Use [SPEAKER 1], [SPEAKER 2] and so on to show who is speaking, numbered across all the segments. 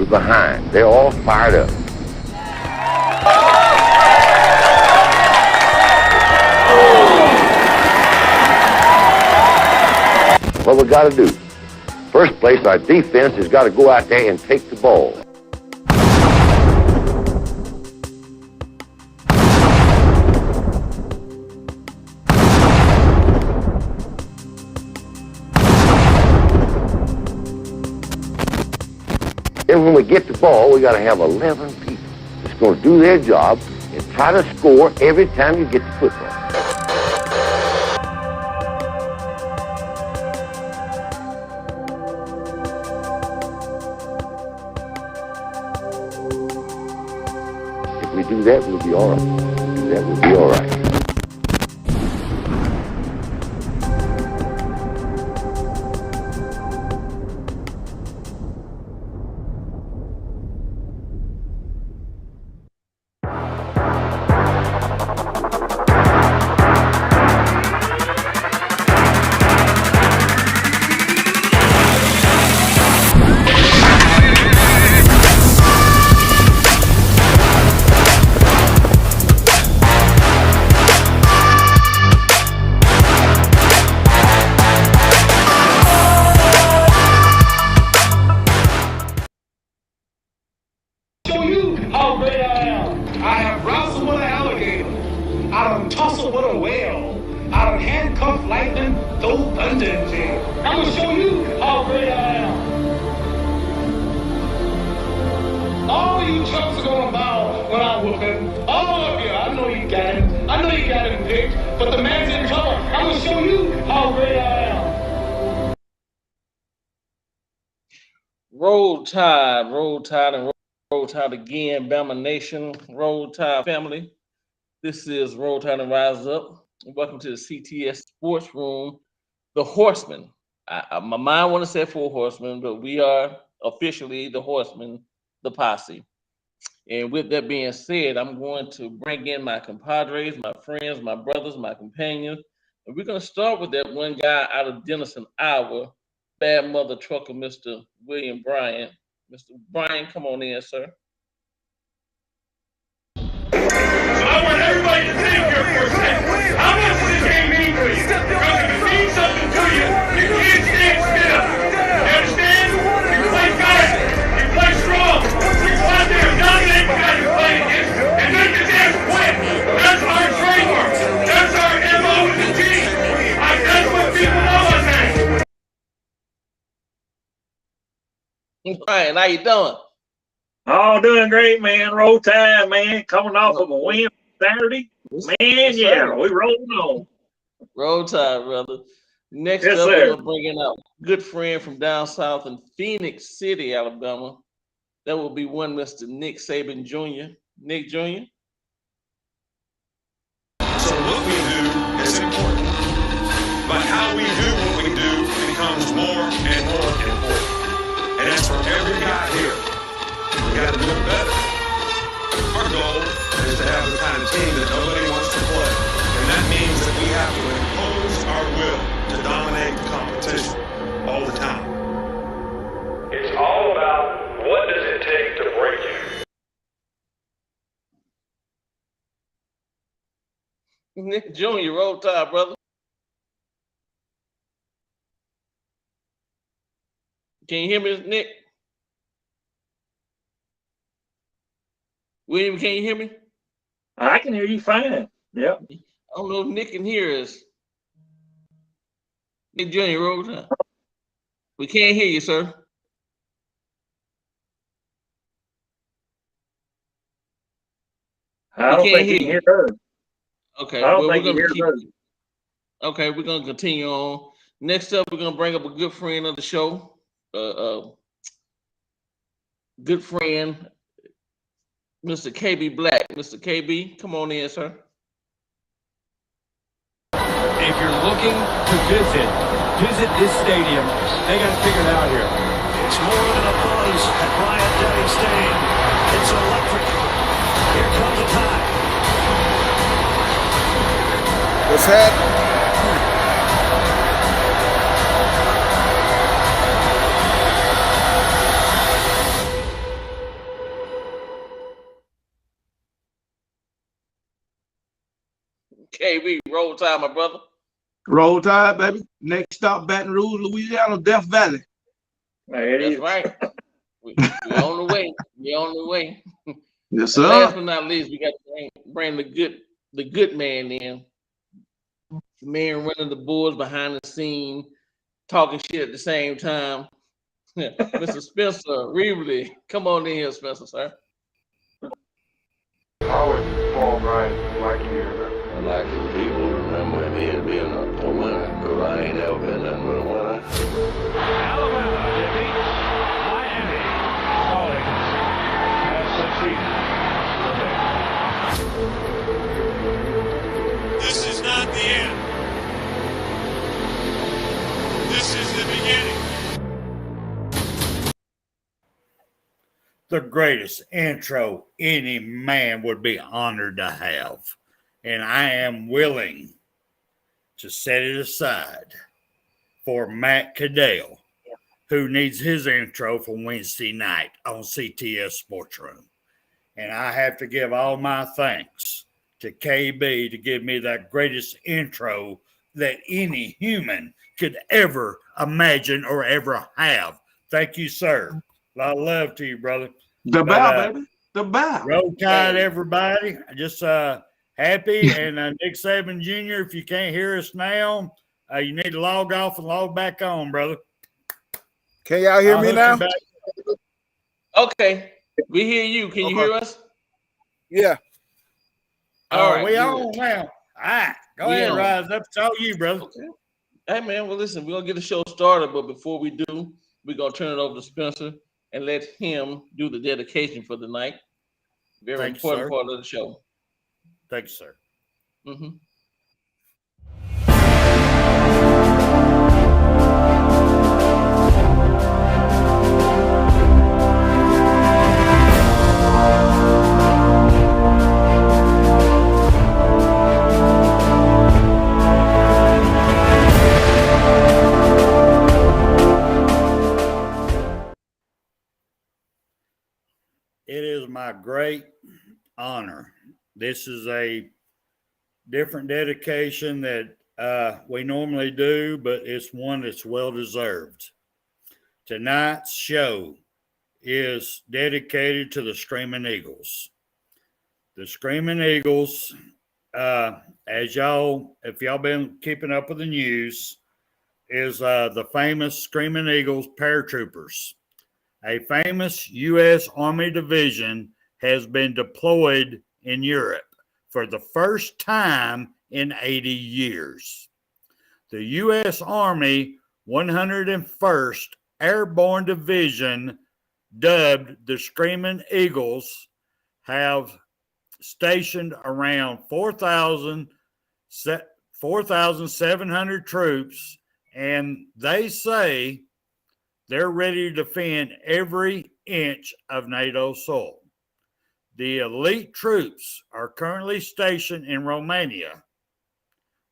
[SPEAKER 1] We're behind. They're all fired up. What we got to do? First place, our defense has got to go out there and take the ball. Then when we get the ball, we got to have 11 people that's going to do their job and try to score every time you get the football. If we do that, we'll be all right. If we do that, we'll be all right.
[SPEAKER 2] Roll Tide again, Bama Nation, Roll Tide family. This is Roll Tide and Rise Up. Welcome to the CTS Sports Room, the Horsemen. My mind want to say 4 horsemen, but we are officially the Horsemen, the posse. And with that being said, I'm going to bring in my compadres, my friends, my brothers, my companions. And we're going to start with that one guy out of Denison, Iowa, bad mother trucker, Mr. William Bryant. Mr. Bryan, come on in, sir.
[SPEAKER 3] I want everybody to think here for a second. How much does this game mean to you? Because if it means something to you, you can't stand still. You understand? You play fast. You play strong. You go out there and dominate the guy you're playing against and make the damn quit. That's our trademark. That's our MO with the team. That's what people know us as.
[SPEAKER 2] Ryan, how you doing?
[SPEAKER 4] Oh, doing great, man. Roll Tide, man. Coming off of a win Saturday. Man, yeah, we rolling on.
[SPEAKER 2] Roll Tide, brother. Next
[SPEAKER 4] Yes,
[SPEAKER 2] up,
[SPEAKER 4] sir.
[SPEAKER 2] we're going to bring in our good friend from down south in Phoenix City, Alabama. That will be one Mr. Nick Saban Jr. Nick Jr.
[SPEAKER 3] So what we do is important, but how we do what we do becomes more and more important. And that's for every guy here. We got to do it better. Our goal is to have the kind of team that nobody wants to play. And that means that we have to impose our will to dominate the competition all the time. It's all about what does it take to break you.
[SPEAKER 2] Nick Jr., Roll Tide, brother. Can you hear me, Nick? William, can you hear me?
[SPEAKER 4] I can hear you fine. Yep.
[SPEAKER 2] I don't know if Nick can hear us. Nick Jr., Roll Tide. We can't hear you, sir.
[SPEAKER 4] I don't think he can hear her.
[SPEAKER 2] Okay,
[SPEAKER 4] I don't
[SPEAKER 2] well,
[SPEAKER 4] think he
[SPEAKER 2] we're
[SPEAKER 4] hears her.
[SPEAKER 2] Okay, we're gonna continue on. Next up, we're gonna bring up a good friend of the show. Good friend, Mr. KB Black. Mr. KB, come on in, sir.
[SPEAKER 5] If you're looking to visit this stadium. They got to figure it out here.
[SPEAKER 6] It's more than a buzz at Bryant-Denny Stadium. It's electric. Here comes the time.
[SPEAKER 7] What's happening?
[SPEAKER 2] KB, roll time, my brother.
[SPEAKER 7] Roll Tide, baby. Next stop, Baton Rouge, Louisiana, Death Valley.
[SPEAKER 2] That's right. We on the way. We on the way.
[SPEAKER 7] Yes,
[SPEAKER 2] And
[SPEAKER 7] sir.
[SPEAKER 2] last but not least, we got to bring the good man in. The man running the boards behind the scene, talking shit at the same time. Mr. Spencer Reevely, come on in here, Spencer, sir.
[SPEAKER 8] I always perform right like you.
[SPEAKER 1] I'd like the people to remember me as being a winner, because I ain't ever been nothing but a winner.
[SPEAKER 6] Alabama defeats Miami. Calling has succeeded.
[SPEAKER 3] This is not the end. This is the beginning.
[SPEAKER 9] The greatest intro any man would be honored to have. And I am willing to set it aside for Matt Cadell, who needs his intro for Wednesday night on CTS Sports Room. And I have to give all my thanks to KB to give me that greatest intro that any human could ever imagine or ever have. Thank you, sir. A lot of love to you, brother.
[SPEAKER 7] The bow, baby. The bow.
[SPEAKER 9] Roll Tide, everybody. Just happy. And Nick Saban Jr., if you can't hear us now, you need to log off and log back on, brother.
[SPEAKER 7] Can y'all hear me now?
[SPEAKER 2] Okay, we hear you. Can you hear us?
[SPEAKER 7] Yeah.
[SPEAKER 2] All right,
[SPEAKER 9] we on now. All right. Go ahead, Rise Up. It's all you, brother.
[SPEAKER 2] Okay. Hey, man, well, listen, we're going to get the show started, but before we do, we're going to turn it over to Spencer and let him do the dedication for the night. Very important part of the show.
[SPEAKER 9] Thanks, sir.
[SPEAKER 2] Mm-hmm.
[SPEAKER 9] It is my great honor. This is a different dedication that we normally do, but it's one that's well deserved. Tonight's show is dedicated to the Screaming Eagles. The Screaming Eagles, if y'all been keeping up with the news, is the famous Screaming Eagles paratroopers. A famous U.S. Army division has been deployed in Europe for the first time in 80 years. The U.S. Army 101st Airborne Division, dubbed the Screaming Eagles, have stationed around 4,700 troops, and they say they're ready to defend every inch of NATO soil. The elite troops are currently stationed in Romania,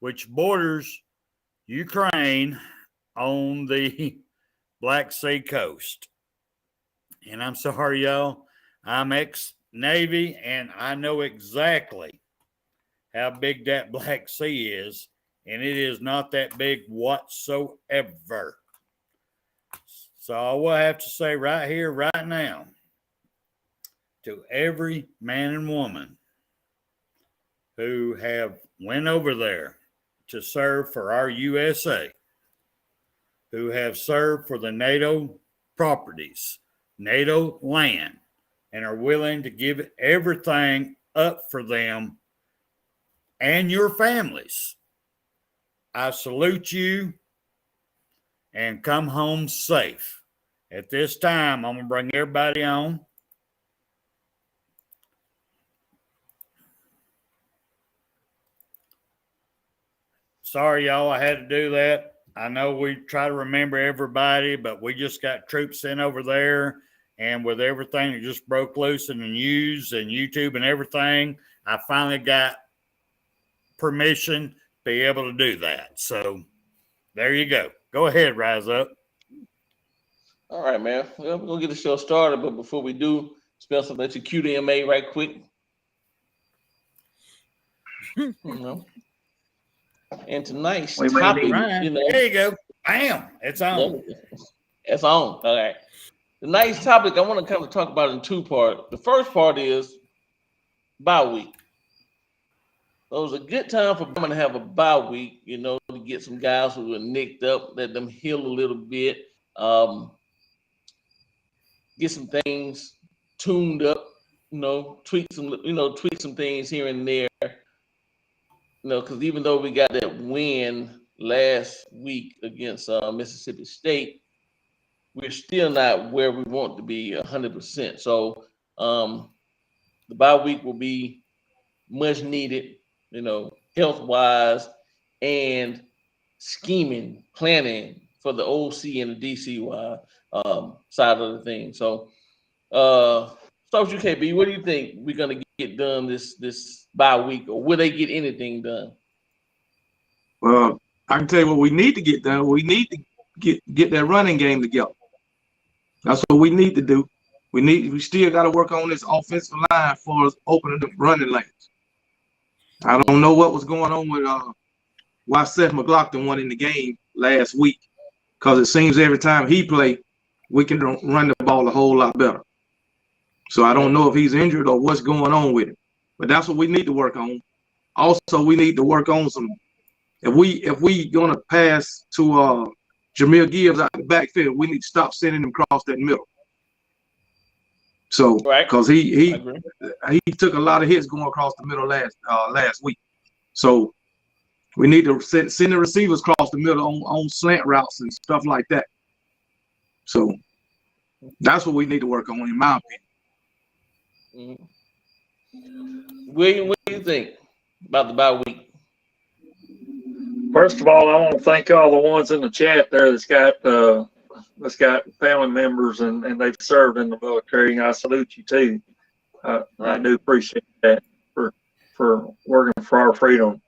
[SPEAKER 9] which borders Ukraine on the Black Sea coast. And I'm sorry, y'all, I'm ex-Navy, and I know exactly how big that Black Sea is, and it is not that big whatsoever. So I will have to say right here, right now, to every man and woman who have went over there to serve for our USA, who have served for the NATO properties, NATO land, and are willing to give everything up for them and your families, I salute you and come home safe. At this time, I'm going to bring everybody on. Sorry, y'all, I had to do that. I know we try to remember everybody, but we just got troops sent over there. And with everything that just broke loose in the news and YouTube and everything, I finally got permission to be able to do that. So there you go. Go ahead, Rise Up.
[SPEAKER 2] All right, man. Well, we're going to get the show started, but before we do, Spencer, let you cue the MA right quick. And tonight's
[SPEAKER 4] We may
[SPEAKER 2] topic,
[SPEAKER 4] need-
[SPEAKER 2] you know,
[SPEAKER 9] There you go. Bam. It's on.
[SPEAKER 2] it's on. All right. Tonight's topic, I want to kind of talk about in two parts. The first part is bye week. So it was a good time for Bama to have a bye week, you know, to get some guys who were nicked up, let them heal a little bit, get some things tuned up, you know, tweak some things here and there. You know, because even though we got that win last week against Mississippi State, we're still not where we want to be 100%. So the bye week will be much needed, you know, health wise and scheming, planning for the OC and the DCY side of the thing. So, start with you, KB. What do you think we're gonna get done this bye week, or will they get anything done?
[SPEAKER 7] Well, I can tell you what we need to get done. We need to get that running game together. That's what we need to do. We still got to work on this offensive line for us opening the running lanes. I don't know what was going on with why Seth McLaughlin won in the game last week, because it seems every time he play, we can run the ball a whole lot better. So I don't know if he's injured or what's going on with him, but that's what we need to work on. Also, we need to work on some. If we gonna pass to Jameer Gibbs out the backfield, we need to stop sending him across that middle. So, because he took a lot of hits going across the middle last week. So we need to send the receivers across the middle on slant routes and stuff like that. So that's what we need to work on, in my opinion.
[SPEAKER 2] William, what do you think about the bye week?
[SPEAKER 4] First of all, I want to thank all the ones in the chat there that's got family members and they've served in the military. I salute you too. I do appreciate that for working for our freedom.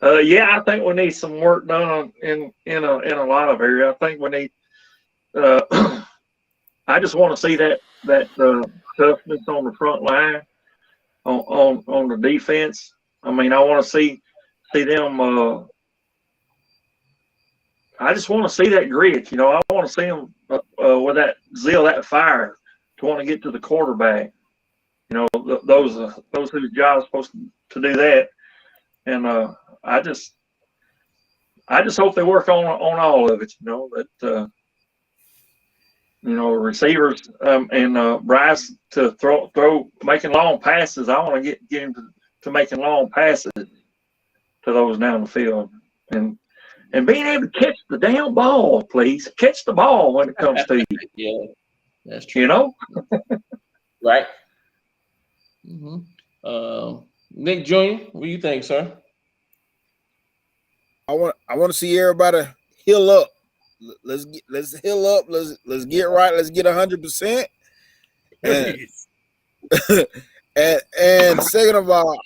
[SPEAKER 4] Yeah, I think we need some work done in a lot of areas. I think we need. I just want to see that toughness on the front line, on the defense. I mean, I want to see them. I just want to see that grit. You know, I want to see them with that zeal, that fire to want to get to the quarterback. You know, those whose job is supposed to do that. And I just hope they work on all of it. You know, that receivers and Bryce to throw making long passes. I want to get him to making long passes to those down the field, and being able to catch the damn ball, please. Catch the ball when it comes to you.
[SPEAKER 2] Yeah, that's true.
[SPEAKER 4] You know?
[SPEAKER 2] Right. Nick Jr., what do you think, sir?
[SPEAKER 10] I want to see everybody heal up. Let's heal up. Let's get right. Let's get 100%. And second of all,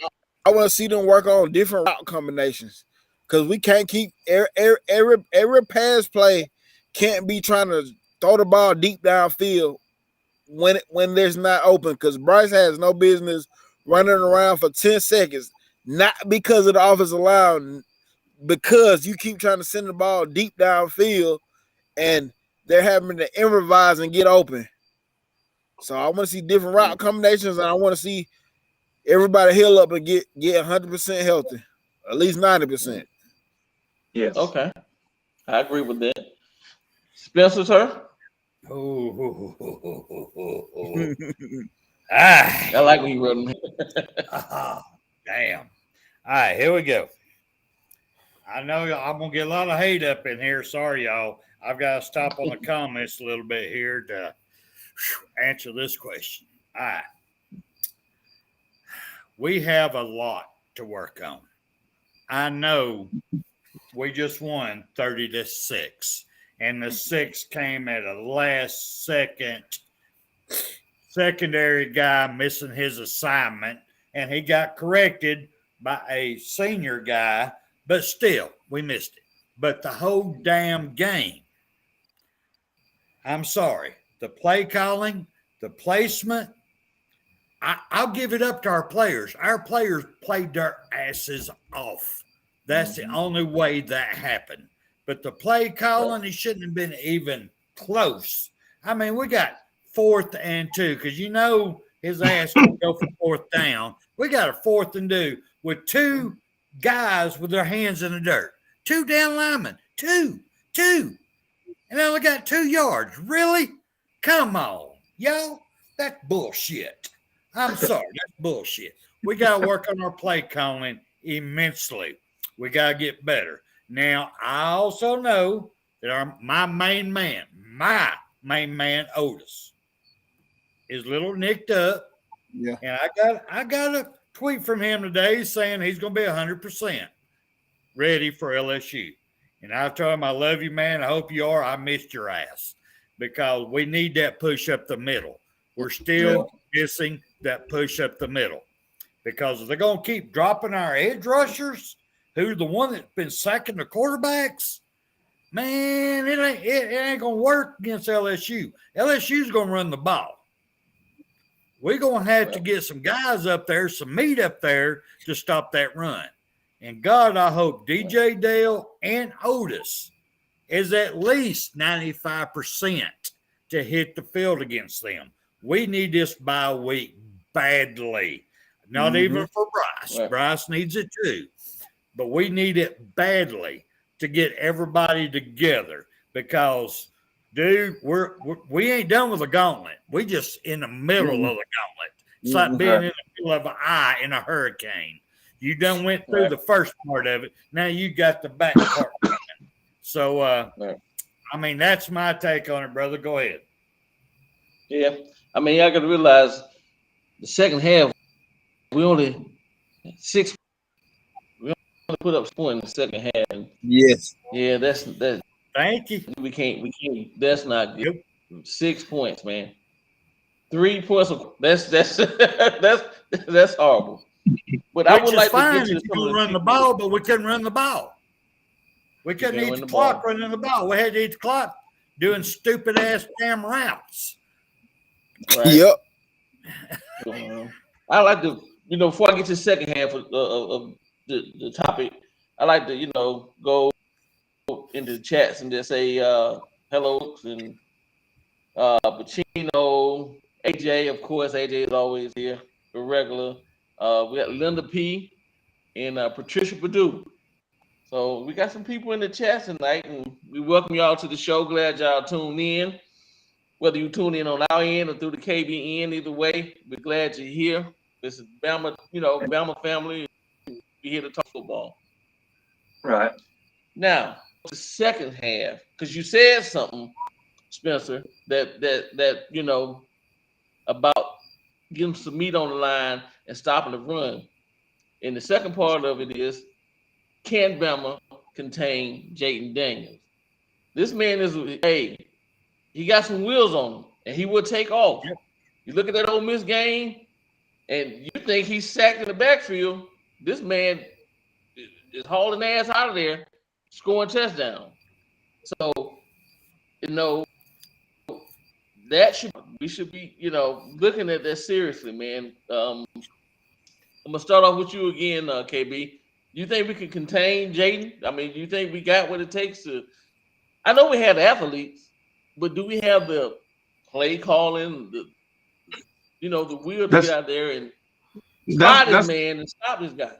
[SPEAKER 10] I want to see them work on different route combinations, because we can't keep every pass play can't be trying to throw the ball deep downfield when there's not open, because Bryce has no business running around for 10 seconds, not because of the offensive line, because you keep trying to send the ball deep downfield and they're having to improvise and get open. So I want to see different route combinations, and I want to see everybody heal up and get 100% healthy, at least 90%.
[SPEAKER 4] Yes.
[SPEAKER 2] Okay. I agree with that. Spencer, sir? I like when you run.
[SPEAKER 9] Damn. All right, here we go. I know I'm going to get a lot of hate up in here. Sorry, y'all. I've got to stop on the comments a little bit here to answer this question. All right. We have a lot to work on. I know we just won 30-6, and the 6 came at a last second secondary guy missing his assignment, and he got corrected by a senior guy, but still, we missed it. But the whole damn game, I'm sorry, the play calling, the placement, I'll give it up to our players. Our players played their asses off That's the only way that happened. But the play calling, it shouldn't have been even close. I mean, we got 4th and 2 because you know his ass will go for 4th down. We got a 4th and 2 with 2 guys with their hands in the dirt. 2 down linemen. 2. And they only got 2 yards. Really? Come on, yo. That's bullshit. I'm sorry. That's bullshit. We got to work on our play calling immensely. We got to get better. Now, I also know that my main man, Otis, is a little nicked up.
[SPEAKER 10] Yeah.
[SPEAKER 9] And I got a tweet from him today saying he's going to be 100% ready for LSU. And I told him, I love you, man. I hope you are. I missed your ass because we need that push up the middle. We're still missing that push up the middle because if they're going to keep dropping our edge rushers, who's the one that's been sacking the quarterbacks, man, it ain't going to work against LSU. LSU's going to run the ball. We're going to have to get some guys up there, some meat up there to stop that run. And God, I hope DJ Dale and Otis is at least 95% to hit the field against them. We need this bye week badly. Not even for Bryce. Right. Bryce needs it too. But we need it badly to get everybody together because, dude, we ain't done with the gauntlet. We just in the middle of the gauntlet. It's like being in the middle of an eye in a hurricane. You done went through the first part of it. Now you got the back part coming. So, I mean, that's my take on it, brother. Go ahead.
[SPEAKER 2] Yeah. I mean, y'all got to realize the second half, we only put up points in the second half.
[SPEAKER 10] Yes.
[SPEAKER 2] Yeah, that's.
[SPEAKER 9] Thank you.
[SPEAKER 2] We can't. That's not good. 6 points, man. 3 points. That's horrible. But I would like to get to
[SPEAKER 9] run the ball, but we couldn't run the ball. We couldn't eat the clock running the ball. We had to eat the clock doing stupid ass damn routes.
[SPEAKER 2] Right?
[SPEAKER 10] Yep.
[SPEAKER 2] I like to, before I get to the second half of the topic, I like to, go into the chats and just say hello and Pacino, AJ, of course. AJ is always here, the regular. We got Linda P and Patricia Perdue. So we got some people in the chat tonight, and we welcome y'all to the show. Glad y'all tuned in. Whether you tune in on our end or through the KBN, either way, we're glad you're here. This is Bama, Bama family. We're here to talk football.
[SPEAKER 4] Right.
[SPEAKER 2] Now, the second half, because you said something, Spencer, that about getting some meat on the line and stopping the run. And the second part of it is, can Bama contain Jayden Daniels? This man he got some wheels on him, and he will take off. Yep. You look at that Ole Miss game, and you think he's sacked in the backfield. This man is hauling ass out of there, scoring touchdowns. So, we should be, looking at that seriously, man. I'm gonna start off with you again, KB. Do you think we can contain Jayden? I mean, do you think we got what it takes to? I know we have athletes, but do we have the play calling, the will to get out there and spot this man and stop this guy?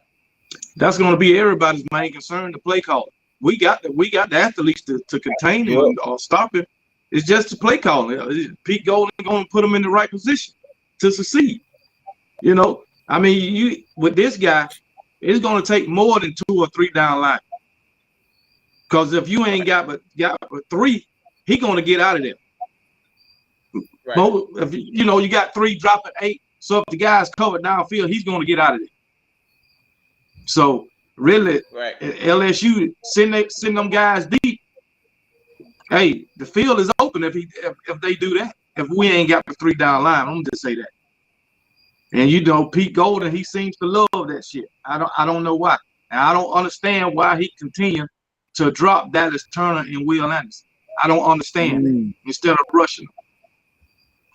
[SPEAKER 7] That's going to be everybody's main concern. The play calling. We got the athletes to contain him or stop him. It's just the play calling. Pete Golden going to put him in the right position to succeed. I mean, with this guy, it's going to take more than 2 or 3 down line. Because if you ain't got but 3, he going to get out of there. Right. But if you got 3 dropping 8, so if the guy's covered downfield, he's going to get out of there. So really, LSU send them guys deep. Hey, the field is open if they do that. If we ain't got the 3 down line, I'm just say that. And Pete Golden, he seems to love that shit. I don't know why. And I don't understand why he continued to drop Dallas Turner and Will Anderson. I don't understand it instead of rushing them.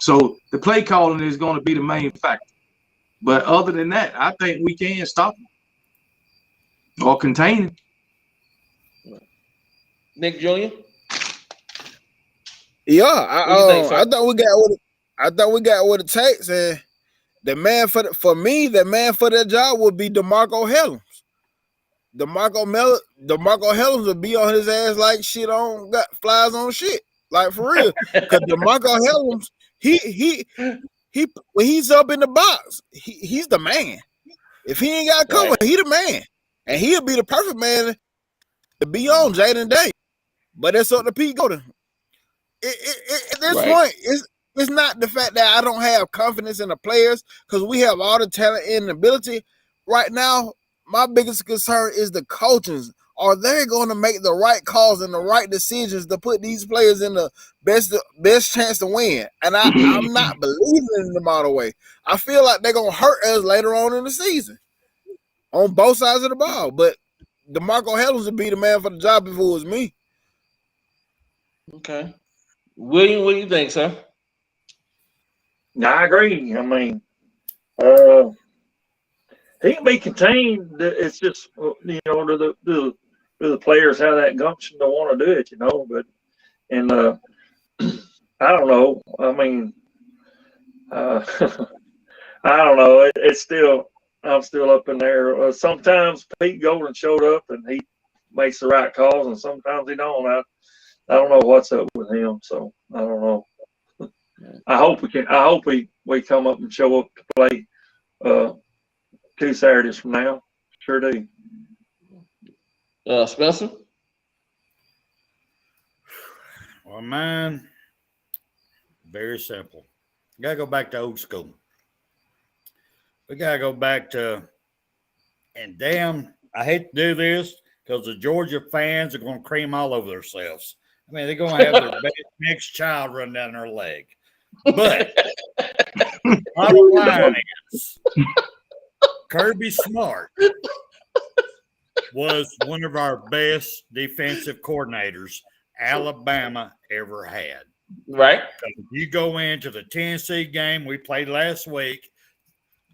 [SPEAKER 7] So the play calling is going to be the main factor. But other than that, I think we can stop them. or containing.
[SPEAKER 2] Nick Jr.
[SPEAKER 10] Yeah,
[SPEAKER 2] What do you think, sir?
[SPEAKER 10] I thought we got what it takes, and the man for that job would be DeMarco Hellams. DeMarco Hellams would be on his ass like shit on got flies on shit, like for real. Because DeMarco Hellams, he when he's up in the box, he's the man. If he ain't got cover, he the man, and he'll be the perfect man to be on Jayden Daniels. But that's up to Pete Golden. At this point, it's not the fact that I don't have confidence in the players, because we have all the talent and ability. Right now, my biggest concern is the coaches. Are they going to make the right calls and the right decisions to put these players in the best chance to win? And I'm not believing in them all the way. I feel like they're going to hurt us later on in the season on both sides of the ball. But DeMarco Hellams would be the man for the job if it was me.
[SPEAKER 2] Okay. William, what do you think, sir?
[SPEAKER 4] I agree. I mean, he can be contained. It's just, you know, to the players have that gumption to want to do it, you know. But I don't know. I mean, I don't know. It's still, I'm still up in there. Sometimes Pete Golden showed up and he makes the right calls, and sometimes he don't. I don't know what's up with him, so I don't know. I hope we come up and show up to play 2 Saturdays from now. Sure do.
[SPEAKER 2] Spencer?
[SPEAKER 9] Well, mine, very simple. You gotta go back to old school. We gotta go back to, and damn, I hate to do this because the Georgia fans are gonna cream all over themselves. I mean, they're gonna have their next child run down their leg. But bottom line is, Kirby Smart was one of our best defensive coordinators Alabama ever had.
[SPEAKER 2] Right.
[SPEAKER 9] If you go into the Tennessee game we played last week,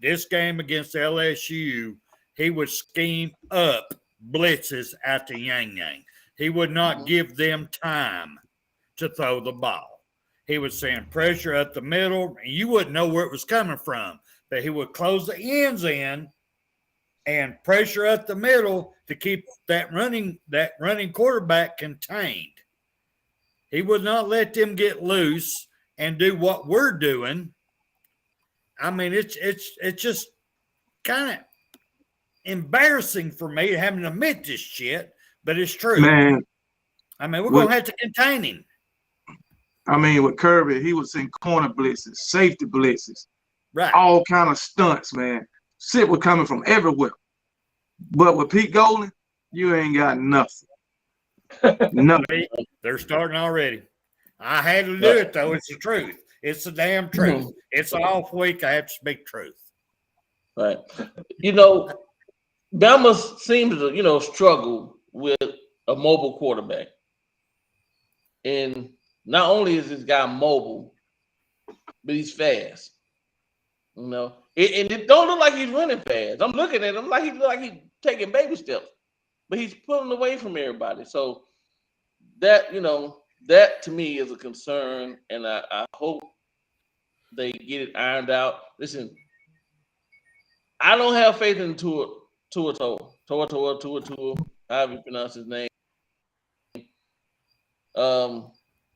[SPEAKER 9] this game against LSU, he would scheme up blitzes at the Yang Yang. He would not give them time to throw the ball. He would send pressure up the middle, and you wouldn't know where it was coming from. But he would close the ends in and pressure up the middle to keep that running quarterback contained. He would not let them get loose and do what we're doing. I mean, it's just kind of embarrassing for me having to admit this shit, but it's true.
[SPEAKER 7] Man,
[SPEAKER 9] I mean, we're going to have to contain him.
[SPEAKER 7] I mean, with Kirby, he was in corner blitzes, safety blitzes,
[SPEAKER 9] right?
[SPEAKER 7] All kind of stunts, man. Shit was coming from everywhere. But with Pete Golden, you ain't got nothing. Nothing.
[SPEAKER 9] They're starting already. I had to do it, though. It's the truth. It's the damn truth. It's an off week. I have to speak truth.
[SPEAKER 2] Right. You know, Bama seems to, struggle with a mobile quarterback. And not only is this guy mobile, but he's fast. And it don't look like he's running fast. I'm looking at him like he's taking baby steps, but he's pulling away from everybody. So that to me is a concern, and I hope they get it ironed out. Listen, I don't have faith in Tua, however you pronounce his name.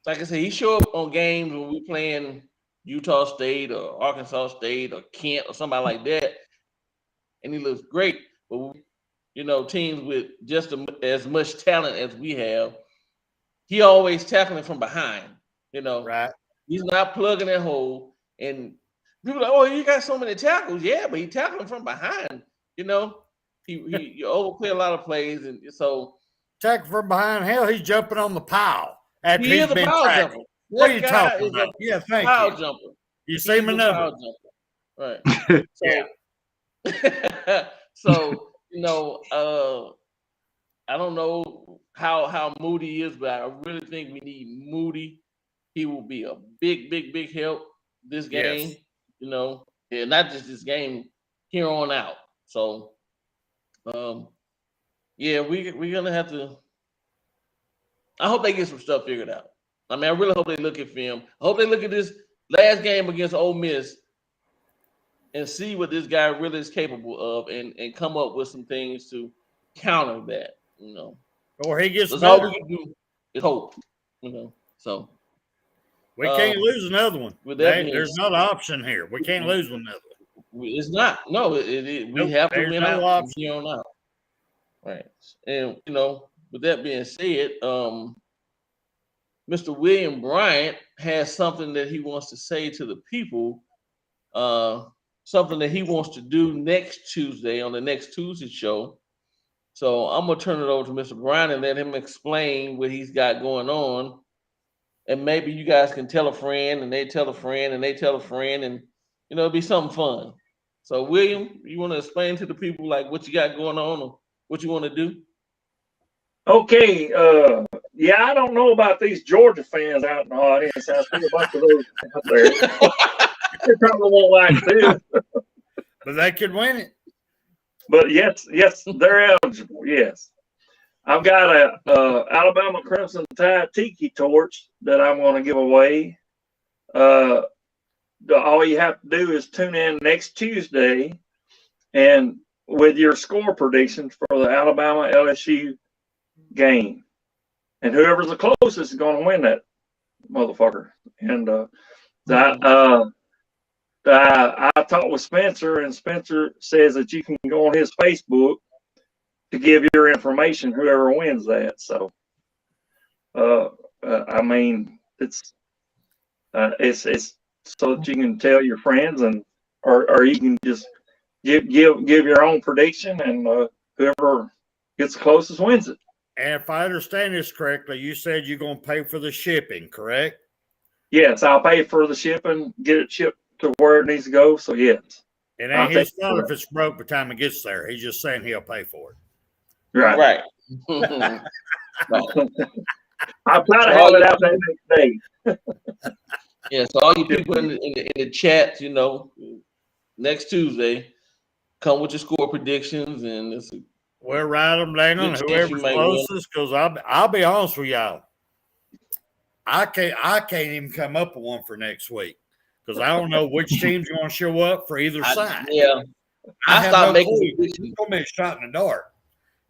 [SPEAKER 2] Like I said, he showed up on games when we playing Utah State or Arkansas State or Kent or somebody like that, and he looks great. But teams with just as much talent as we have, he always tackling from behind.
[SPEAKER 9] Right?
[SPEAKER 2] He's not plugging that hole. And people are like, oh, you got so many tackles, yeah, but he tackling from behind. He overplay a lot of plays, and so
[SPEAKER 9] tackling from behind. Hell, he's jumping on the pile. After
[SPEAKER 2] he is a pile jumper.
[SPEAKER 9] What are you talking about? Yeah, thank
[SPEAKER 2] pile
[SPEAKER 9] you.
[SPEAKER 2] Jumper.
[SPEAKER 9] You see my number.
[SPEAKER 2] Right.
[SPEAKER 9] So,
[SPEAKER 2] so, I don't know how Moody is, but I really think we need Moody. He will be a big help this game, and not just this game, here on out. So, Yeah, we're gonna have to. I hope they get some stuff figured out. I mean, I really hope they look at film. I hope they look at this last game against Ole Miss and see what this guy really is capable of, and come up with some things to counter that.
[SPEAKER 9] Or he gets
[SPEAKER 2] That's all
[SPEAKER 9] better.
[SPEAKER 2] we can do is hope. So
[SPEAKER 9] We can't lose another one.
[SPEAKER 2] with that being
[SPEAKER 9] There's not an option here. We can't lose another one.
[SPEAKER 2] It's not. No, we
[SPEAKER 9] Nope,
[SPEAKER 2] have to
[SPEAKER 9] there's
[SPEAKER 2] win
[SPEAKER 9] no
[SPEAKER 2] out
[SPEAKER 9] option.
[SPEAKER 2] from here on out. Right. And with that being said, Mr. William Bryant has something that he wants to say to the people, something that he wants to do next Tuesday on the next Tuesday show. So I'm gonna turn it over to Mr. Bryant and let him explain what he's got going on. And maybe you guys can tell a friend, and they tell a friend, and they tell a friend, and it'll be something fun. So, William, you want to explain to the people like what you got going on or what you want to do?
[SPEAKER 4] Okay. Yeah, I don't know about these Georgia fans out in the audience. I see a bunch of those out there. They probably won't like it too.
[SPEAKER 9] But they could win it.
[SPEAKER 4] But yes, they're eligible. Yes. I've got a Alabama Crimson Tide Tiki torch that I'm going to give away. All you have to do is tune in next Tuesday, and with your score predictions for the Alabama LSU game, and whoever's the closest is going to win that motherfucker. And I talked with Spencer, and Spencer says that you can go on his Facebook to give your information, whoever wins that. So, I mean, it's so that you can tell your friends, and or you can just give your own prediction, and whoever gets the closest wins it.
[SPEAKER 9] And if I understand this correctly, you said you're going to pay for the shipping, correct?
[SPEAKER 4] Yes, I'll pay for the shipping, get it shipped to where it needs to go. So yes.
[SPEAKER 9] It ain't his fault if it's broke by the time it gets there. He's just saying he'll pay for it.
[SPEAKER 4] Right. I'll try to have it out there next day.
[SPEAKER 2] Yeah, so all you people in the chat, next Tuesday, come with your score predictions, and
[SPEAKER 9] we'll write them down on whoever's closest. Because I'll be honest with y'all, I can't even come up with one for next week because I don't know which team's going to show up for either side.
[SPEAKER 2] Yeah, I stopped making predictions.
[SPEAKER 9] It's going to be a shot in the dark.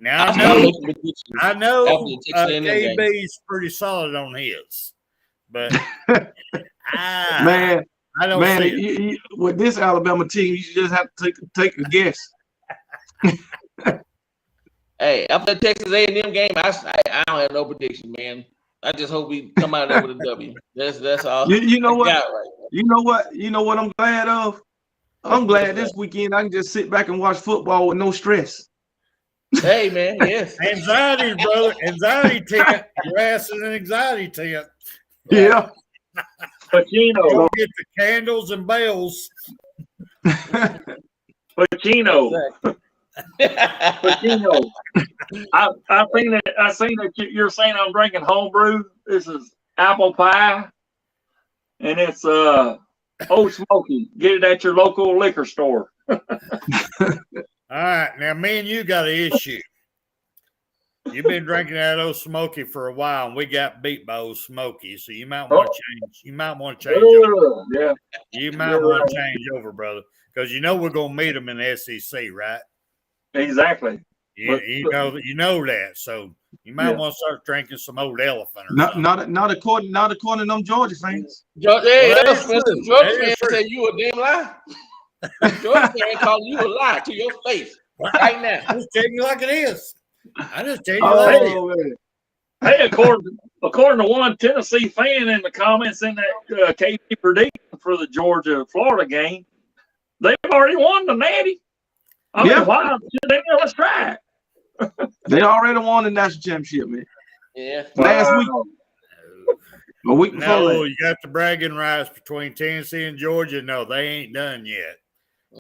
[SPEAKER 9] Now I know KB's pretty solid on his, but
[SPEAKER 7] I don't see it. With this Alabama team, you just have to take a guess.
[SPEAKER 2] Hey, after the Texas A&M game, I don't have no prediction, man. I just hope we come out there with a W. That's all.
[SPEAKER 7] You know what? You know what I'm glad of? I'm glad this weekend I can just sit back and watch football with no stress.
[SPEAKER 2] Hey, man, yes.
[SPEAKER 9] Anxiety, brother. Anxiety tent. Your ass is an anxiety tent.
[SPEAKER 7] Yeah.
[SPEAKER 4] But
[SPEAKER 9] don't get the candles and bells.
[SPEAKER 4] But I seen that you're saying I'm drinking homebrew. This is apple pie, and it's Old Smoky. Get it at your local liquor store.
[SPEAKER 9] All right, now me and you got an issue. You've been drinking that Old Smoky for a while, and we got beat by Old Smoky, so you might want to change. You might want to change over.
[SPEAKER 4] Yeah.
[SPEAKER 9] You might want to change over, brother, because we're gonna meet them in the SEC, right?
[SPEAKER 4] Exactly.
[SPEAKER 9] You know that, so you might want to start drinking some Old Elephant. Or
[SPEAKER 7] not according to them Georgia fans.
[SPEAKER 2] Georgia fans say you a damn lie. Georgia fan calling you a lie to your face right now.
[SPEAKER 9] I just tell you like it is. I just tell you like it is.
[SPEAKER 4] Hey, according to one Tennessee fan in the comments in that KP prediction for the Georgia-Florida game, they've already won the Natty. I mean, why they never try it?
[SPEAKER 7] They already won the national championship, man.
[SPEAKER 2] Yeah.
[SPEAKER 7] Last week. A week before.
[SPEAKER 9] No, you got the bragging rights between Tennessee and Georgia. No, they ain't done yet.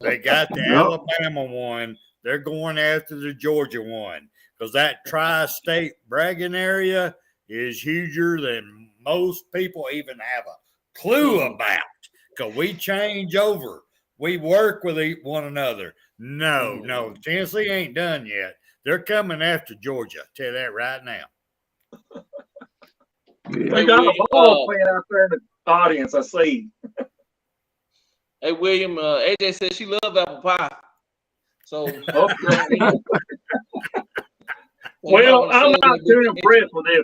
[SPEAKER 9] They got the Alabama one. They're going after the Georgia one because that tri-state bragging area is huger than most people even have a clue about. Because we change over. We work with one another. No, Tennessee ain't done yet. They're coming after Georgia. I'll tell you that right now.
[SPEAKER 4] They got a ball playing out there in the audience, I see.
[SPEAKER 2] Hey, William, AJ said she loves apple pie. So,
[SPEAKER 4] well, I'm not too impressed with this.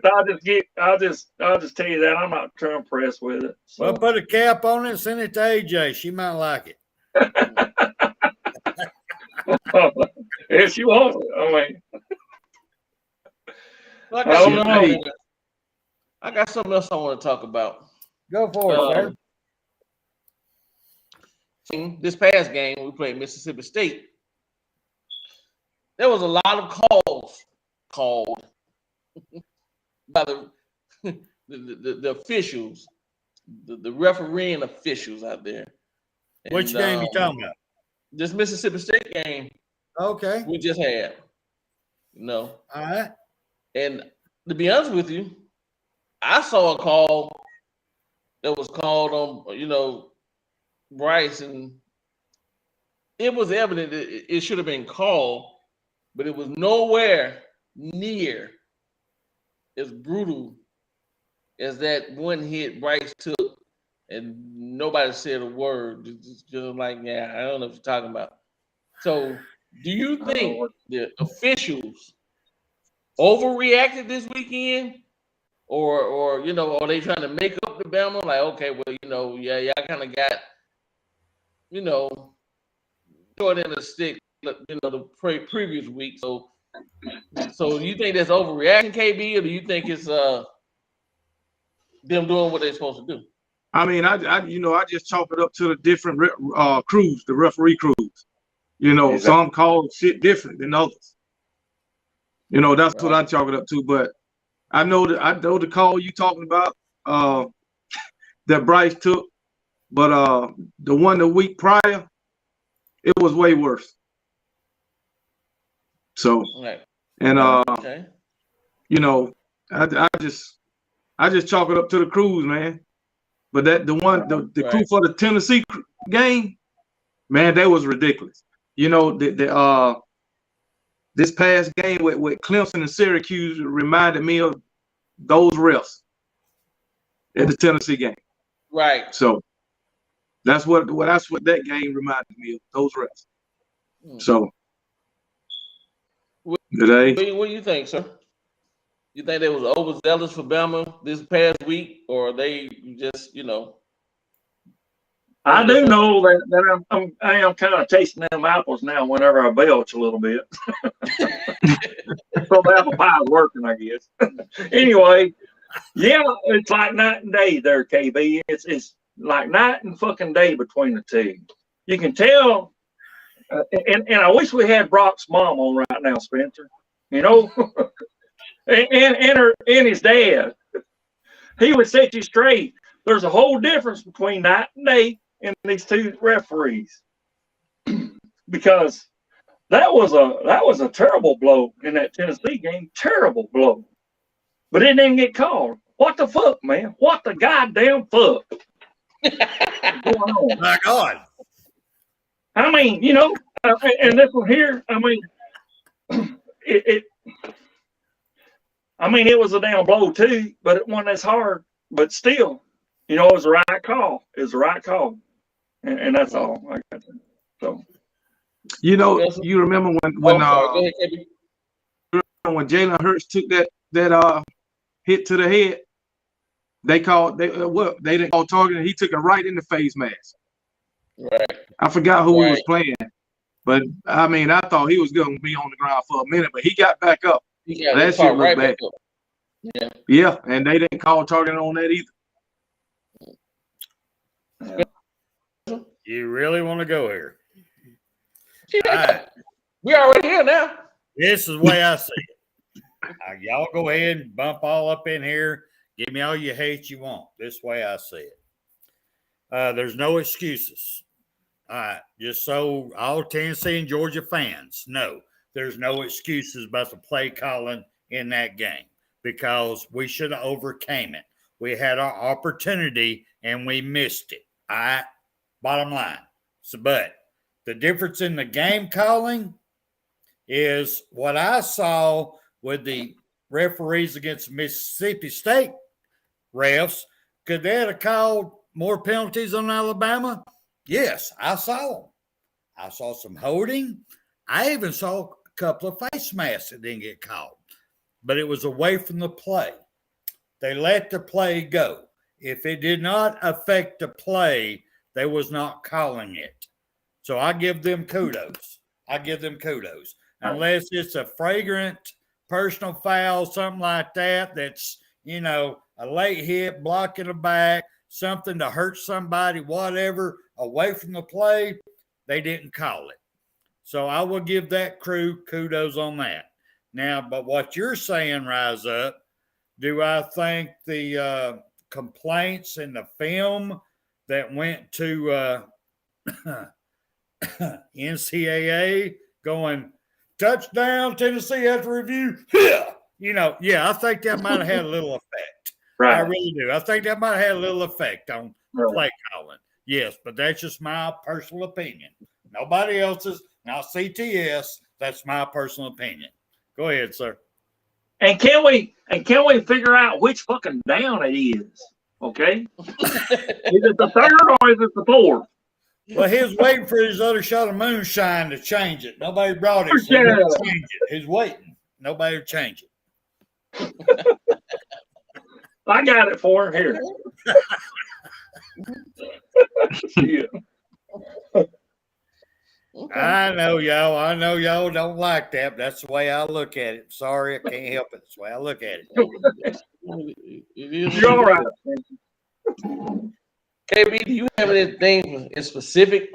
[SPEAKER 4] I'll just tell you that I'm not too impressed with it. So.
[SPEAKER 9] Well, put a cap on it and send it to AJ. She might like it.
[SPEAKER 4] If she wants it, I mean.
[SPEAKER 2] I got something else I want to talk about.
[SPEAKER 9] Go for it, sir.
[SPEAKER 2] This past game, we played Mississippi State. There was a lot of calls called by the officials, the refereeing officials out there.
[SPEAKER 9] Which game you talking about?
[SPEAKER 2] This Mississippi State game.
[SPEAKER 9] Okay.
[SPEAKER 2] We just had.
[SPEAKER 9] All right.
[SPEAKER 2] And to be honest with you, I saw a call that was called on, Bryce, and it was evident that it should have been called, but it was nowhere near as brutal as that one hit Bryce took, and nobody said a word. Just like, yeah, I don't know what you're talking about. So, do you think the officials overreacted this weekend? Or are they trying to make up the Bama? Like, okay, well, y'all kind of got, short end of the stick, the previous week. So you think that's overreaction, KB, or do you think it's them doing what they're supposed to do?
[SPEAKER 7] I mean, I just chalk it up to the different crews, the referee crews. Exactly. Some call shit different than others. That's what I chalk it up to. But I know the call you talking about that Bryce took, but the one the week prior, it was way worse. So, and I just chalk it up to the crews, man. But the crew for the Tennessee game, man, that was ridiculous. This past game with Clemson and Syracuse reminded me of those refs at the Tennessee game.
[SPEAKER 2] Right.
[SPEAKER 7] So that's what that game reminded me of, those refs. So
[SPEAKER 2] what do you think, sir? You think they was overzealous for Bama this past week, or they just,
[SPEAKER 4] I do know that I am kind of tasting them apples now whenever I belch a little bit. So the apple pie is working, I guess. Anyway, yeah, it's like night and day there, KB. It's like night and fucking day between the two. You can tell, and I wish we had Brock's mom on right now, Spencer. and his dad. He would set you straight. There's a whole difference between night and day in these two referees, because that was a terrible blow in that Tennessee game. Terrible blow, but it didn't get called. What the fuck, man? What the goddamn fuck? What's going on?
[SPEAKER 9] My God.
[SPEAKER 4] I mean, and this one here. I mean, it was a damn blow too, but it wasn't as hard. But still, it was the right call. It was the right call. And that's all I got to say. So,
[SPEAKER 7] you remember when Jalen Hurts took that hit to the head, they didn't call targeting. He took it right in the face mask.
[SPEAKER 2] Right.
[SPEAKER 7] I forgot who he was playing, but I mean, I thought he was going to be on the ground for a minute, but he got back up. That shit looked bad. Yeah, and they didn't call targeting on that either.
[SPEAKER 9] You really want to go here?
[SPEAKER 2] All right. We already here now.
[SPEAKER 9] This is the way I see it. Y'all go ahead and bump all up in here. Give me all you hate you want. This way I see it. There's no excuses. All right. Just so all Tennessee and Georgia fans know, there's no excuses about the play calling in that game, because we should have overcame it. We had our opportunity and we missed it. All right. Bottom line. So, but the difference in the game calling is what I saw with the referees against Mississippi State refs. Could they have called more penalties on Alabama? Yes, I saw them. I saw some holding. I even saw a couple of face masks that didn't get called, but it was away from the play. They let the play go. If it did not affect the play, they was not calling it. So I give them kudos. Unless it's a flagrant personal foul, something like that, that's, a late hit, blocking the back, something to hurt somebody, whatever, away from the play, they didn't call it. So I will give that crew kudos on that. Now, but what you're saying, Rise Up, do I think the complaints in the film that went to NCAA going, touchdown, Tennessee after review? Yeah, I think that might have had a little effect.
[SPEAKER 4] Right.
[SPEAKER 9] I really do. I think that might have had a little effect on play calling. Yes, but that's just my personal opinion. Nobody else's. Not CTS. That's my personal opinion. Go ahead, sir.
[SPEAKER 4] And can we figure out which fucking down it is? Okay. Is it the third or is it the fourth?
[SPEAKER 9] Well, he was waiting for his other shot of moonshine to change it. Nobody brought it. So he didn't change it. He's waiting. Nobody will change it.
[SPEAKER 4] I got it for him here.
[SPEAKER 9] I know y'all don't like that, but that's the way I look at it. Sorry, I can't help it. That's the way I look at it.
[SPEAKER 4] You're all right.
[SPEAKER 2] KB, do you have anything in specific?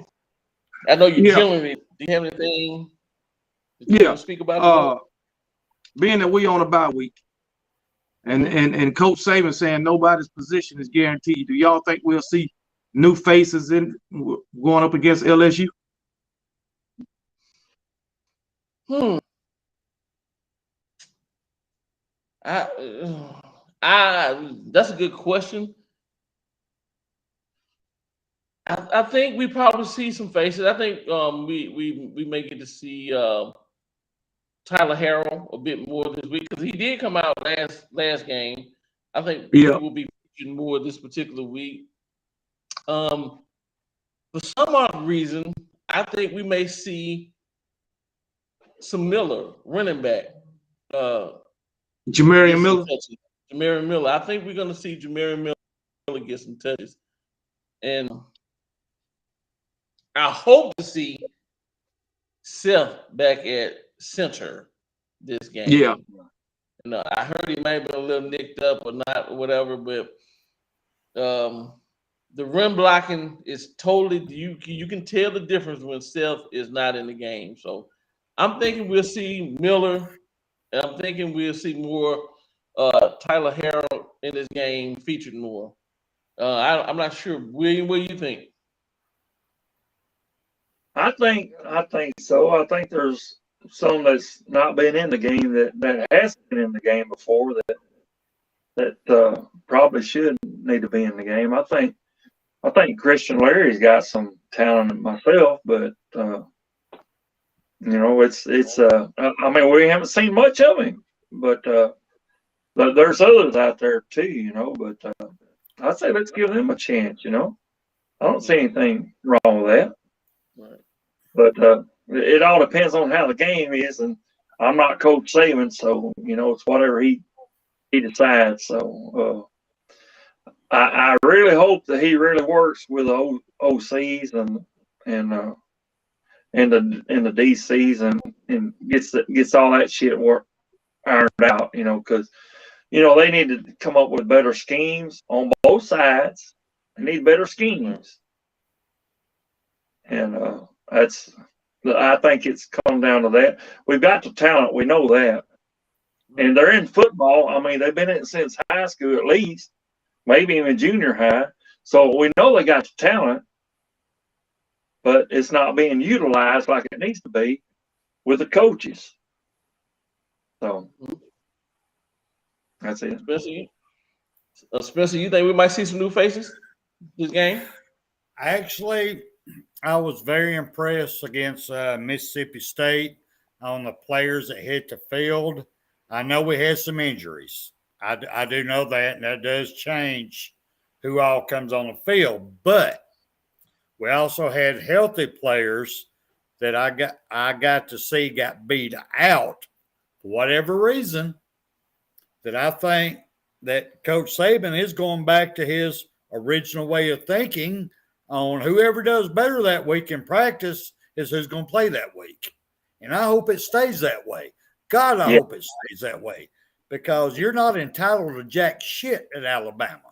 [SPEAKER 2] I know you're killing me. Do you have anything that you want to speak about?
[SPEAKER 7] Being that we on a bye week, and Coach Saban saying nobody's position is guaranteed, do y'all think we'll see new faces in going up against LSU?
[SPEAKER 2] That's a good question. I think we probably see some faces. I think we may get to see Tyler Harrell a bit more this week because he did come out last game. I think he will be featured more this particular week. For some odd reason, I think we may see some Miller running back.
[SPEAKER 7] Jamarian Miller.
[SPEAKER 2] Jamarian Miller. I think we're going to see Jamarian Miller get some touches, and I hope to see Seth back at center this game.
[SPEAKER 7] Yeah.
[SPEAKER 2] I heard he may have been a little nicked up or not or whatever, but the run blocking is totally you can tell the difference when Seth is not in the game. So I'm thinking we'll see Miller, and I'm thinking we'll see more Tyler Harrell in this game featured more. I'm not sure. William, what do you think?
[SPEAKER 4] I think so. I think there's some that's not been in the game that hasn't been in the game before that probably should need to be in the game. I think Christian Larry's got some talent myself, but it's I mean, we haven't seen much of him, but there's others out there too, but I'd say let's give them a chance, I don't see anything wrong with that.
[SPEAKER 2] Right.
[SPEAKER 4] But it all depends on how the game is, and I'm not Coach Saban, so it's whatever he decides. So I really hope that he really works with the OCs and the DCs and gets all that shit ironed out, because they need to come up with better schemes on both sides. They need better schemes, and I think it's come down to that. We've got the talent, we know that, and they're in football. I mean, they've been in it since high school at least, maybe even junior high. So we know they got the talent, but it's not being utilized like it needs to be with the coaches. So that's it.
[SPEAKER 2] Spencer, you think we might see some new faces this game?
[SPEAKER 9] Actually, I was very impressed against Mississippi State. on the players that hit the field. I know we had some injuries. I do know that, and that does change who all comes on the field. But we also had healthy players that I got to see got beat out for whatever reason, that I think that Coach Saban is going back to his original way of thinking on whoever does better that week in practice is who's going to play that week. And I hope it stays that way. God, I hope it stays that way, because you're not entitled to jack shit at Alabama.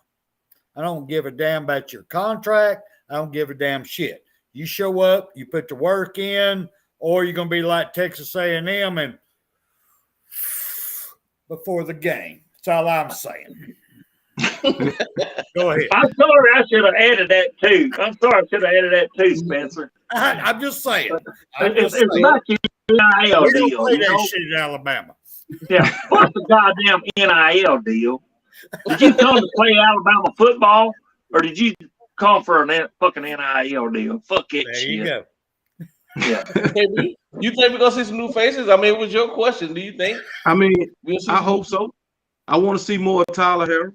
[SPEAKER 9] I don't give a damn about your contract. I don't give a damn shit. You show up, you put the work in, or you're going to be like Texas A&M and before the game. That's all I'm saying. Go ahead.
[SPEAKER 4] I'm sorry, I should have added that too. Spencer.
[SPEAKER 9] I'm just saying.
[SPEAKER 4] It's about your NIL
[SPEAKER 9] We don't
[SPEAKER 4] deal.
[SPEAKER 9] play
[SPEAKER 4] You
[SPEAKER 9] that
[SPEAKER 4] know?
[SPEAKER 9] shit in Alabama.
[SPEAKER 4] Yeah, what's the goddamn NIL deal? Did you come to play Alabama football, or did you come for a fucking NIL deal? Fuck it,
[SPEAKER 9] There
[SPEAKER 4] shit.
[SPEAKER 9] you go.
[SPEAKER 4] Yeah.
[SPEAKER 2] Hey, you think we're gonna see some new faces? I mean, it was your question. Do you think?
[SPEAKER 7] I mean,
[SPEAKER 2] We'll see
[SPEAKER 7] I
[SPEAKER 2] some-
[SPEAKER 7] hope so. I want to see more Tyler Harris.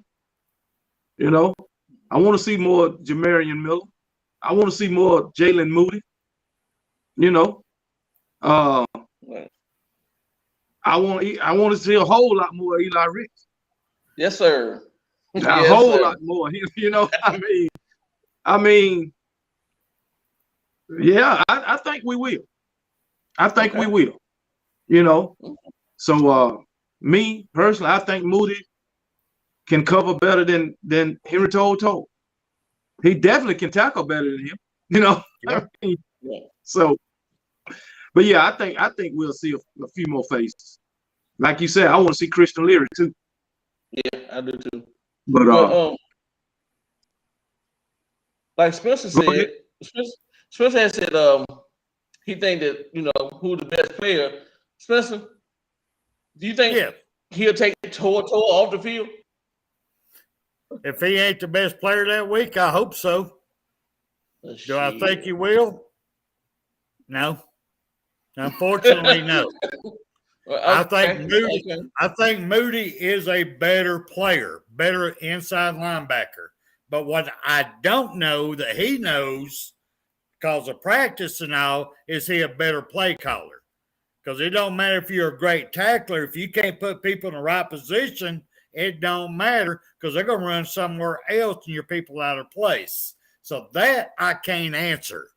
[SPEAKER 7] You know, I want to see more Jamarian Miller. I want to see more Jalen Moody. You know,
[SPEAKER 2] Right.
[SPEAKER 7] I want to see a whole lot more Eli Ricks.
[SPEAKER 2] Yes, sir.
[SPEAKER 7] A
[SPEAKER 2] Yes,
[SPEAKER 7] whole
[SPEAKER 2] sir.
[SPEAKER 7] lot more. You know, I mean, yeah, I think we will. I think we will. You know, so me personally, I think Moody can cover better than Henry Told. He definitely can tackle better than him. You know, I mean, so. But yeah, I think we'll see a few more faces. Like you said, I want to see Christian Leary too.
[SPEAKER 2] Yeah, I do too.
[SPEAKER 7] But
[SPEAKER 2] like Spencer
[SPEAKER 7] Go
[SPEAKER 2] said,
[SPEAKER 7] ahead.
[SPEAKER 2] Spencer has said he think that, you know, who the best player. Spencer, do you think he'll take Toa off the field?
[SPEAKER 9] If he ain't the best player that week, I hope so. Do I think he will? No. Unfortunately, no. I think Moody is a better player, better inside linebacker. But what I don't know that he knows, because of practice and all, is he a better play caller? Because it don't matter if you're a great tackler. If you can't put people in the right position, it don't matter, because they're going to run somewhere else and your people out of place. So that I can't answer.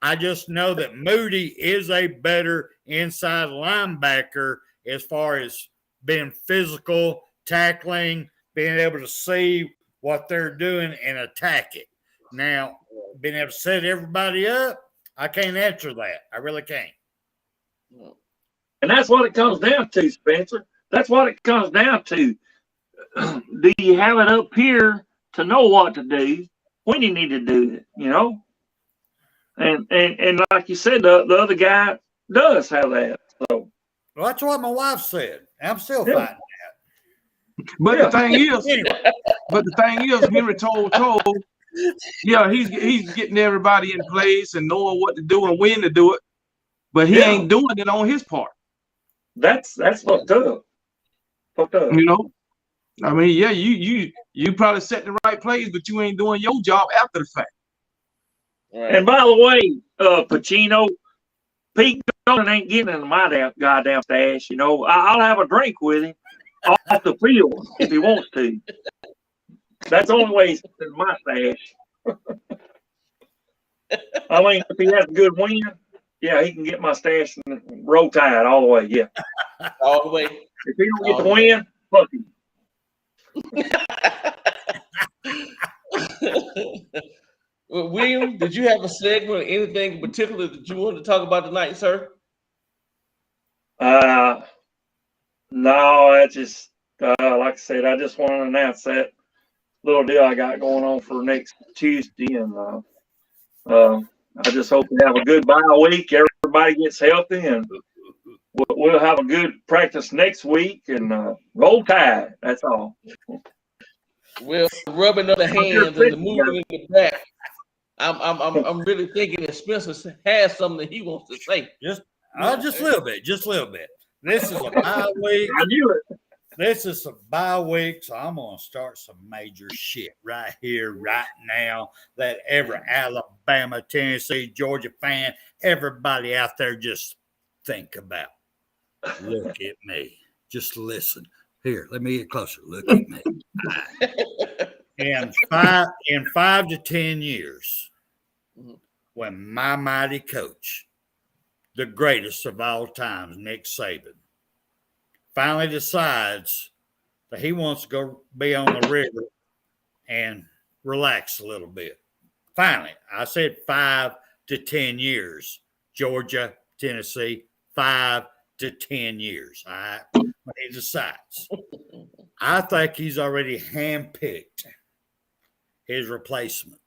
[SPEAKER 9] I just know that Moody is a better inside linebacker as far as being physical, tackling, being able to see what they're doing and attack it. Now, being able to set everybody up, I can't answer that. I really can't.
[SPEAKER 4] And that's what it comes down to, Spencer. That's what it comes down to. Do you have it up here to know what to do when you need to do it, you know? And like you said, the other guy does have that. So
[SPEAKER 9] well, that's what my wife said. I'm still fighting that.
[SPEAKER 7] But the thing is, Henry Told, yeah, he's getting everybody in place and knowing what to do and when to do it, but he ain't doing it on his part.
[SPEAKER 4] That's fucked up.
[SPEAKER 7] You know, I mean, yeah, you probably set the right plays, but you ain't doing your job after the fact.
[SPEAKER 2] Right.
[SPEAKER 4] And by the way, Pacino, Pete Golding ain't getting in my goddamn stash. You know, I'll have a drink with him off the field if he wants to. That's the only way he's in my stash. I mean, if he has a good win, yeah, he can get my stash and roll tide all the way. Yeah,
[SPEAKER 2] all the way.
[SPEAKER 4] If he don't get the win, fuck him.
[SPEAKER 2] Well, William, did you have a segment or anything in particular that you wanted to talk about tonight, sir?
[SPEAKER 4] No, I just like I said, I just want to announce that little deal I got going on for next Tuesday, and I just hope we have a good bye week. Everybody gets healthy, and we'll have a good practice next week, and roll tide. That's all.
[SPEAKER 2] Well, rubbing of the hands and the moving in the back. I'm really thinking that Spencer has something that he wants to say.
[SPEAKER 9] Just a little bit, just a little bit. This is a bye week.
[SPEAKER 4] I knew it.
[SPEAKER 9] This is a bye week, so I'm going to start some major shit right here, right now. That every Alabama, Tennessee, Georgia fan, everybody out there just think about. Look at me. Just listen. Here, let me get closer. Look at me. In 5 to 10 years, when my mighty coach, the greatest of all times, Nick Saban, finally decides that he wants to go be on the river and relax a little bit. Finally, I said 5 to 10 years. Georgia, Tennessee, 5 to 10 years. All right, when he decides. I think he's already handpicked his replacement.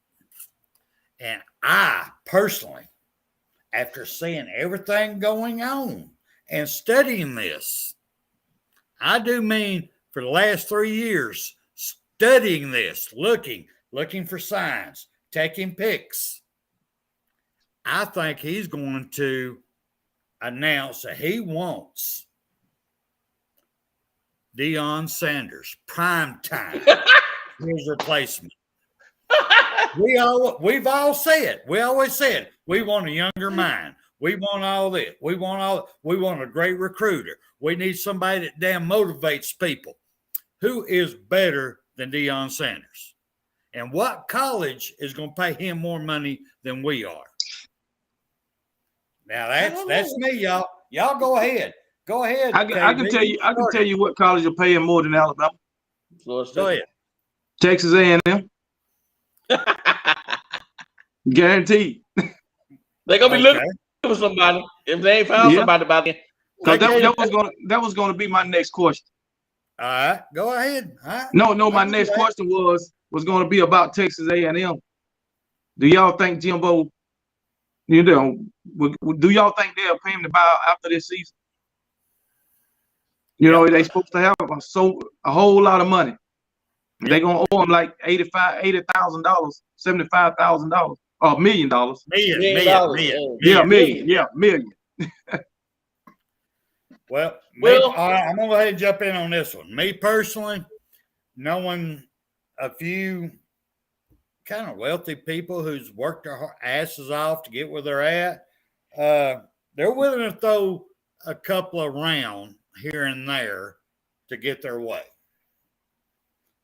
[SPEAKER 9] And I personally, after seeing everything going on and studying this, I do mean for the last 3 years, studying this, looking for signs, taking pics. I think he's going to announce that he wants Deion Sanders, prime time, his replacement. We always said, we want a younger mind. We want all this. We want a great recruiter. We need somebody that damn motivates people. Who is better than Deion Sanders? And what college is going to pay him more money than we are? Now that's me, y'all. Y'all go ahead. Go ahead.
[SPEAKER 7] I can tell you what college will pay him more than Alabama.
[SPEAKER 9] Go ahead.
[SPEAKER 7] Texas A&M. Guaranteed.
[SPEAKER 2] They're gonna be looking for somebody if they ain't found somebody by then.
[SPEAKER 7] Because that was gonna be my next question.
[SPEAKER 9] All right, go ahead. All right.
[SPEAKER 7] No, my next question was gonna be about Texas A&M. Do y'all think Jimbo, do y'all think they'll pay him to buy out after this season? You know, they supposed to have a whole lot of money. They're gonna owe him like $80,000, $75,000, or $1 million. Million.
[SPEAKER 9] Well, all right, I'm gonna go ahead and jump in on this one. Me personally, knowing a few kind of wealthy people who's worked their asses off to get where they're at, they're willing to throw a couple around here and there to get their way.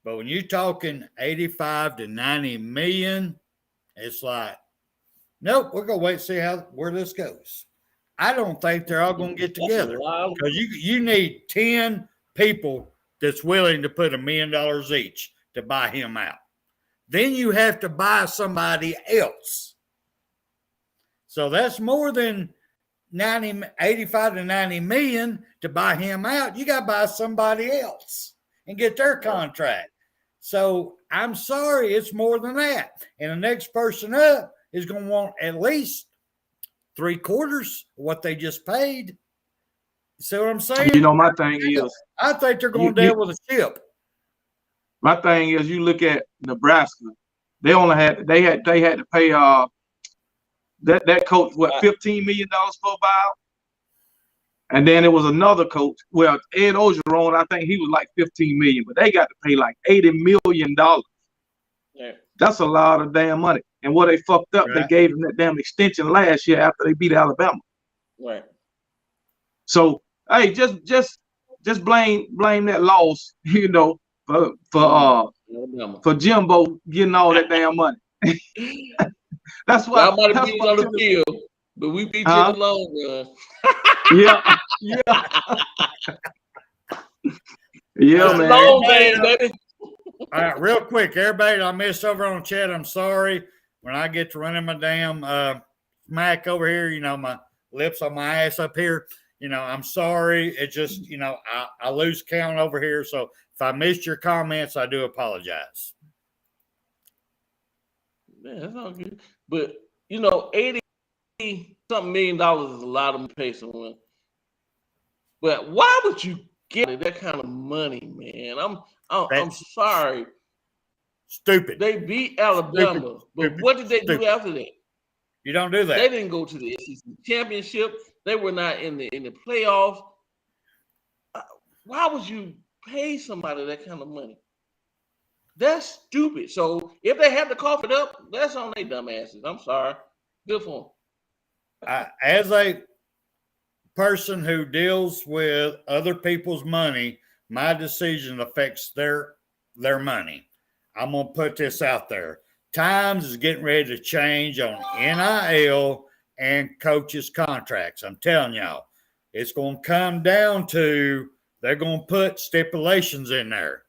[SPEAKER 9] But when you're talking 85 to 90 million, it's like, nope, we're gonna wait and see where this goes. I don't think they're all gonna get together because you need 10 people that's willing to put $1 million each to buy him out. Then you have to buy somebody else. So that's more than 85 to 90 million to buy him out. You got to buy somebody else and get their contract. So I'm sorry, it's more than that. And the next person up is going to want at least 3/4 of what they just paid. See what I'm saying?
[SPEAKER 7] You know, my thing is,
[SPEAKER 9] I think they're going to deal with a ship.
[SPEAKER 7] My thing is, you look at Nebraska. They had to pay that coach $15 million for a buyout, and then there was another coach. Well, Ed Ogeron, I think he was like $15 million, but they got to pay like $80 million.
[SPEAKER 2] Yeah.
[SPEAKER 7] That's a lot of damn money. And what they fucked up, They gave them that damn extension last year after they beat Alabama.
[SPEAKER 2] Right.
[SPEAKER 7] So hey, just blame that loss, you know, for Jimbo getting all that damn money. That's why.
[SPEAKER 2] I might have beat on the field, but we beat you in the long run.
[SPEAKER 7] Yeah, man.
[SPEAKER 2] Long game, baby.
[SPEAKER 9] All right, real quick, everybody I missed over on chat, I'm sorry. When I get to running my damn smack over here, you know, my lips on my ass up here, you know, I'm sorry. It just, you know, I lose count over here. So if I missed your comments, I do apologize.
[SPEAKER 2] Man, that's all good. But, you know, $80-something million is a lot of pay someone. But why would you get that kind of money, man? I'm sorry.
[SPEAKER 9] Stupid.
[SPEAKER 2] They beat Alabama. But what did they do after that?
[SPEAKER 9] You don't do that.
[SPEAKER 2] They didn't go to the SEC championship. They were not in the playoffs. Why would you pay somebody that kind of money? That's stupid. So if they have to cough it up, that's on their dumb asses. I'm sorry. Good for them.
[SPEAKER 9] As a person who deals with other people's money, my decision affects their money. I'm going to put this out there. Times is getting ready to change on NIL and coaches' contracts. I'm telling y'all, it's going to come down to they're going to put stipulations in there.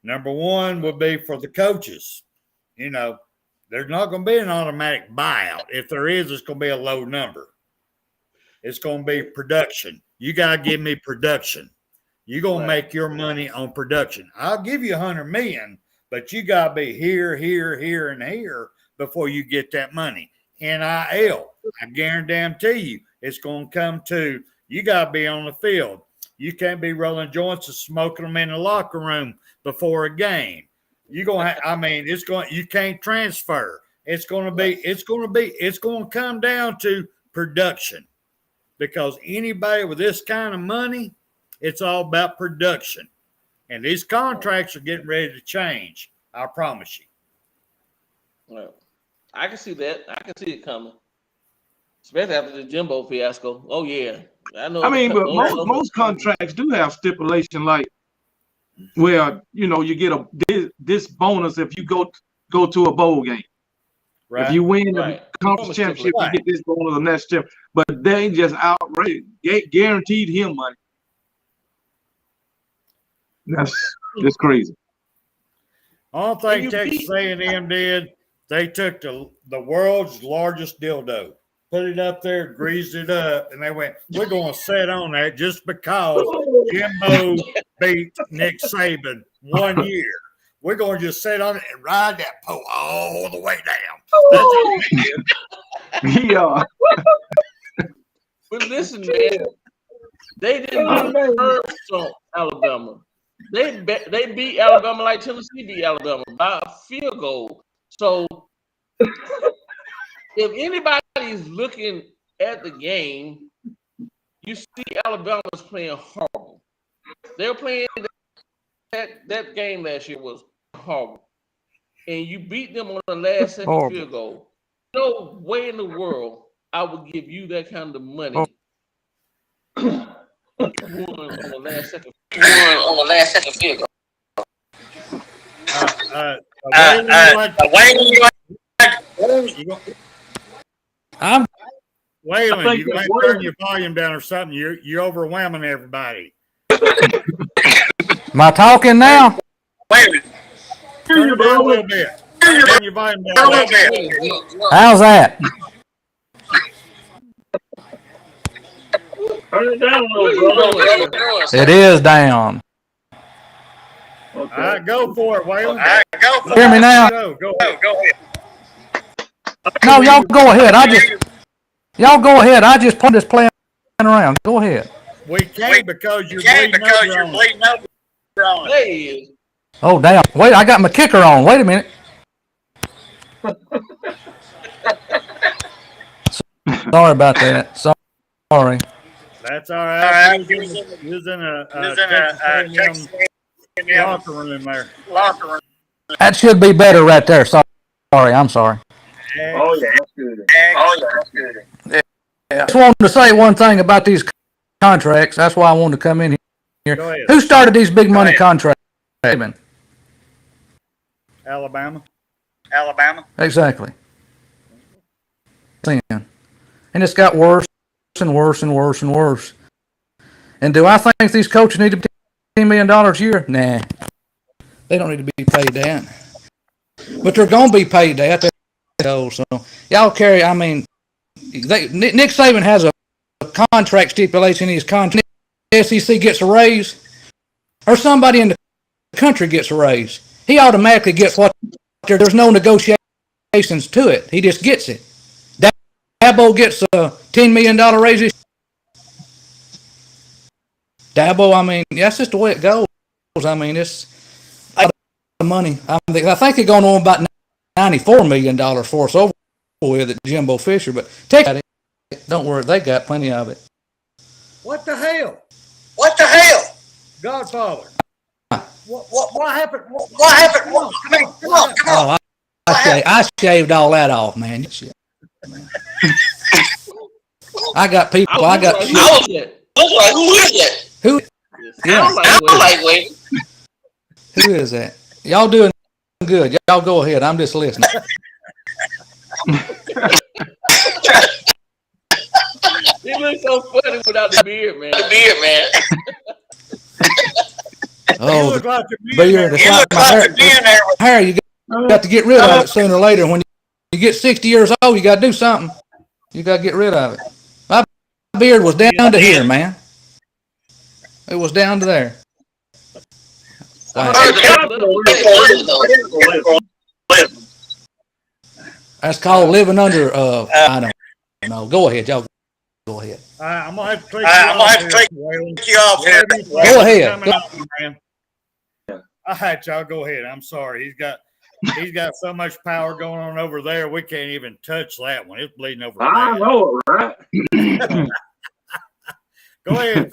[SPEAKER 9] Number one would be for the coaches. You know, there's not going to be an automatic buyout. If there is, it's going to be a low number. It's going to be production. You got to give me production. You're going to make your money on production. I'll give you $100 million, but you got to be here, here, here, and here before you get that money. NIL, I guarantee you, it's going to come to you got to be on the field. You can't be rolling joints and smoking them in the locker room before a game. You're going to you can't transfer. It's going to come down to production, because anybody with this kind of money, it's all about production. And these contracts are getting ready to change. I promise you.
[SPEAKER 2] Well, I can see that. I can see it coming. Especially after the Jimbo fiasco. Oh, yeah. I know.
[SPEAKER 7] I mean, but most contracts do have stipulation like, well, you know, you get this bonus if you go to a bowl game. Right. If you win the conference championship, you get this bonus and that's chip. But they just outright guaranteed him money. That's crazy.
[SPEAKER 9] All thing Texas A&M did, they took the world's largest dildo, put it up there, greased it up, and they went, we're going to sit on that just because Jimbo beat Nick Saban 1 year. We're going to just sit on it and ride that pole all the way down. That's what we did.
[SPEAKER 7] Yeah.
[SPEAKER 2] But listen, man, they didn't deserve Alabama. They beat Alabama like Tennessee beat Alabama by a field goal. So if anybody's looking at the game, you see Alabama's playing horrible. They're playing that game last year was horrible. And you beat them on the last second field goal. No way in the world I would give you that kind of money. On the last second field goal.
[SPEAKER 9] I'm Waylon, you might turn your volume down or something. You're overwhelming everybody.
[SPEAKER 11] Am I talking now?
[SPEAKER 9] Turn it down a little bit. Turn your volume down a little bit.
[SPEAKER 11] How's that?
[SPEAKER 4] Turn it down a little, brother.
[SPEAKER 11] It is down.
[SPEAKER 9] All right, go for it, Waylon.
[SPEAKER 11] Hear me now?
[SPEAKER 9] Go ahead.
[SPEAKER 11] No, y'all go ahead. Y'all go ahead. I just put this playing around. Go ahead.
[SPEAKER 9] We can't because you're bleeding over on it.
[SPEAKER 11] Oh, damn. Wait, I got my kicker on. Wait a minute. Sorry about that. Sorry.
[SPEAKER 9] That's all right. Using a Texas A&M locker room there.
[SPEAKER 11] That should be better right there. Sorry. I'm sorry.
[SPEAKER 4] Oh, yeah, that's good.
[SPEAKER 11] Yeah. I just wanted to say one thing about these contracts. That's why I wanted to come in here. Who started these big money contracts?
[SPEAKER 9] Alabama.
[SPEAKER 11] Exactly. And it's got worse and worse and worse and worse. And do I think these coaches need to be $10 million a year? Nah. They don't need to be paid that. But they're going to be paid that. So y'all carry, Nick Saban has a contract stipulation in his contract. The SEC gets a raise, or somebody in the country gets a raise. He automatically gets what there's no negotiations to it. He just gets it. Dabo gets a $10 million raise. Dabo, that's just the way it goes. It's a lot of money. I think they're going on about $94 million for us with it, Jimbo Fisher, but take it. Don't worry, they got plenty of it.
[SPEAKER 9] What the hell?
[SPEAKER 6] What the hell?
[SPEAKER 9] Godfather. What happened?
[SPEAKER 6] What happened? Come on.
[SPEAKER 11] Oh, I shaved all that off, man. Shit. I got people. I got.
[SPEAKER 6] I was like, who is that?
[SPEAKER 11] Who? Yeah. Who is that? Y'all doing good. Y'all go ahead. I'm just listening.
[SPEAKER 2] He looks so funny without the beard, man.
[SPEAKER 11] Oh,
[SPEAKER 9] look like
[SPEAKER 11] the beard. It's like my hair. You got to get rid of it sooner or later. When you get 60 years old, you got to do something. You got to get rid of it. My beard was down to here, man. It was down to there. Wow. That's called living under. I don't know. Go ahead, y'all. Go ahead.
[SPEAKER 9] I'm gonna have to take you off here.
[SPEAKER 11] Go ahead.
[SPEAKER 9] All right, y'all go ahead. I'm sorry. He's got so much power going on over there. We can't even touch that one. It's bleeding over.
[SPEAKER 4] I know it, right?
[SPEAKER 9] Go ahead.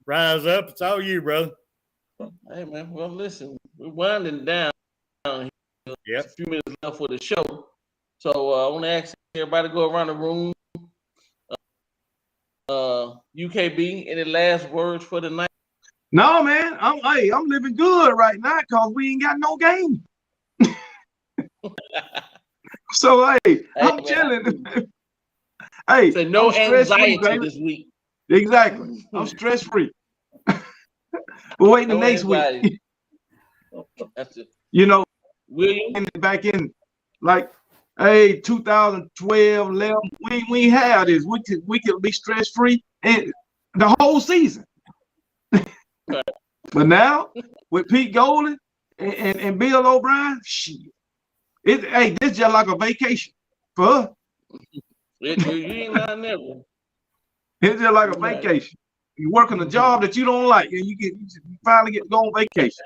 [SPEAKER 9] Rise up. It's all you, brother.
[SPEAKER 2] Hey, man. Well, listen, we're winding down.
[SPEAKER 9] Yep.
[SPEAKER 2] A few minutes left for the show. So I want to ask everybody to go around the room. UKB, any last words for the night?
[SPEAKER 7] No, man. I'm living good right now because we ain't got no game. So I'm chilling. Hey,
[SPEAKER 2] so no anxiety this week.
[SPEAKER 7] Exactly. I'm stress free. We're waiting the next week.
[SPEAKER 2] That's it.
[SPEAKER 7] You know,
[SPEAKER 2] William,
[SPEAKER 7] back in like 2012, 11, we had this. We could be stress free and the whole season. But now with Pete Golden and Bill O'Brien, shit. This just like a vacation for us.
[SPEAKER 2] You ain't lying there.
[SPEAKER 7] It's just like a vacation. You work on a job that you don't like, and you finally get to go on vacation.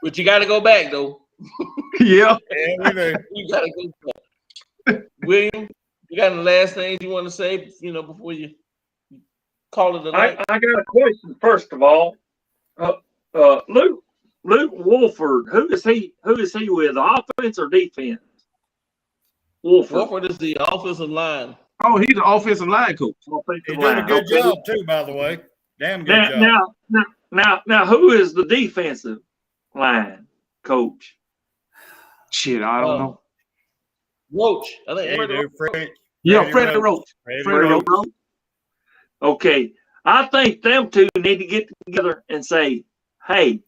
[SPEAKER 2] But you got to go back though.
[SPEAKER 7] Yeah.
[SPEAKER 2] You got to go back. William, you got any last things you want to say? Before you call it a night.
[SPEAKER 4] I got a question. First of all, Luke Wolford, who is he with? Offense or defense?
[SPEAKER 2] Wolford is the offensive line.
[SPEAKER 7] Oh, he's the offensive line coach.
[SPEAKER 9] He's doing a good job too, by the way. Damn good job.
[SPEAKER 4] Now, who is the defensive line coach?
[SPEAKER 7] Shit, I don't know.
[SPEAKER 2] Roach. I think
[SPEAKER 7] Freddie Roach. Freddie Roach.
[SPEAKER 4] Okay, I think them two need to get together and say, "Hey,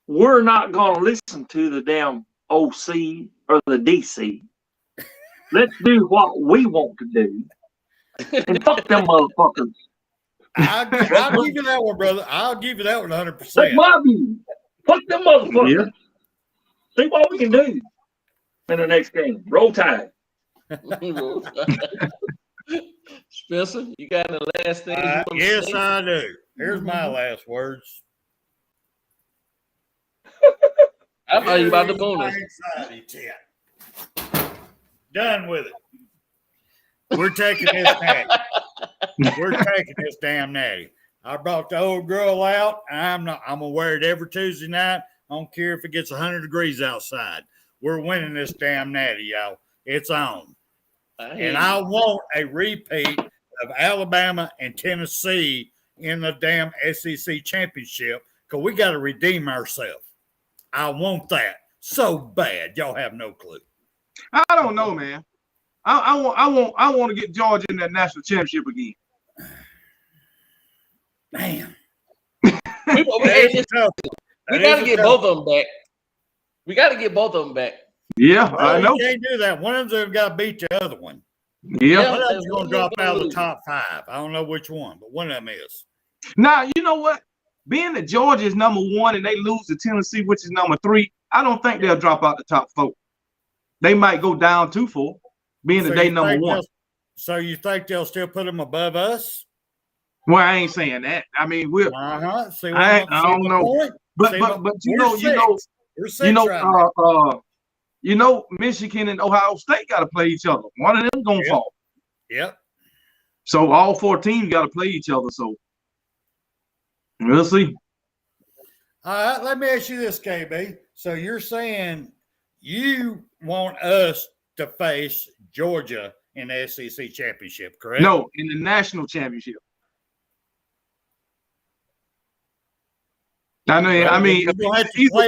[SPEAKER 4] we're not going to listen to the damn OC or the DC. Let's do what we want to do, and fuck them motherfuckers."
[SPEAKER 9] I'll give you that one, brother. I'll give you that one 100%.
[SPEAKER 4] That's my view. Fuck them motherfuckers. Yeah. See what we can do in the next game. Roll Tide.
[SPEAKER 2] Spencer, you got the last thing?
[SPEAKER 9] Yes, I do. Here's my last words.
[SPEAKER 2] I thought you about the bonus.
[SPEAKER 9] Done with it. We're taking this natty. We're taking this damn natty. I brought the old girl out. I'm gonna wear it every Tuesday night. I don't care if it gets 100 degrees outside. We're winning this damn natty, y'all. It's on. And I want a repeat of Alabama and Tennessee in the damn SEC championship because we got to redeem ourselves. I want that so bad. Y'all have no clue.
[SPEAKER 7] I don't know, man. I want to get Georgia in that national championship again.
[SPEAKER 9] Damn.
[SPEAKER 2] We got to get both of them back. We got to get both of them back.
[SPEAKER 7] Yeah, I know.
[SPEAKER 9] You can't do that. One of them got to beat the other one.
[SPEAKER 7] Yeah.
[SPEAKER 9] One of them's going to drop out of the top 5. I don't know which one, but one of them is.
[SPEAKER 7] Now, you know what? Being that Georgia is number 1 and they lose to Tennessee, which is number 3, I don't think they'll drop out the top 4. They might go down 2-4, being that they number 1.
[SPEAKER 9] So you think they'll still put them above us?
[SPEAKER 7] Well, I ain't saying that. I mean, we're.
[SPEAKER 9] See,
[SPEAKER 7] I don't know. But you know, you know, Michigan and Ohio State got to play each other. One of them gonna fall.
[SPEAKER 9] Yep.
[SPEAKER 7] So all 4 teams got to play each other. So we'll see.
[SPEAKER 9] All right, let me ask you this, KB. So you're saying you want us to face Georgia in the SEC championship, correct?
[SPEAKER 7] No, in the national championship. I mean, either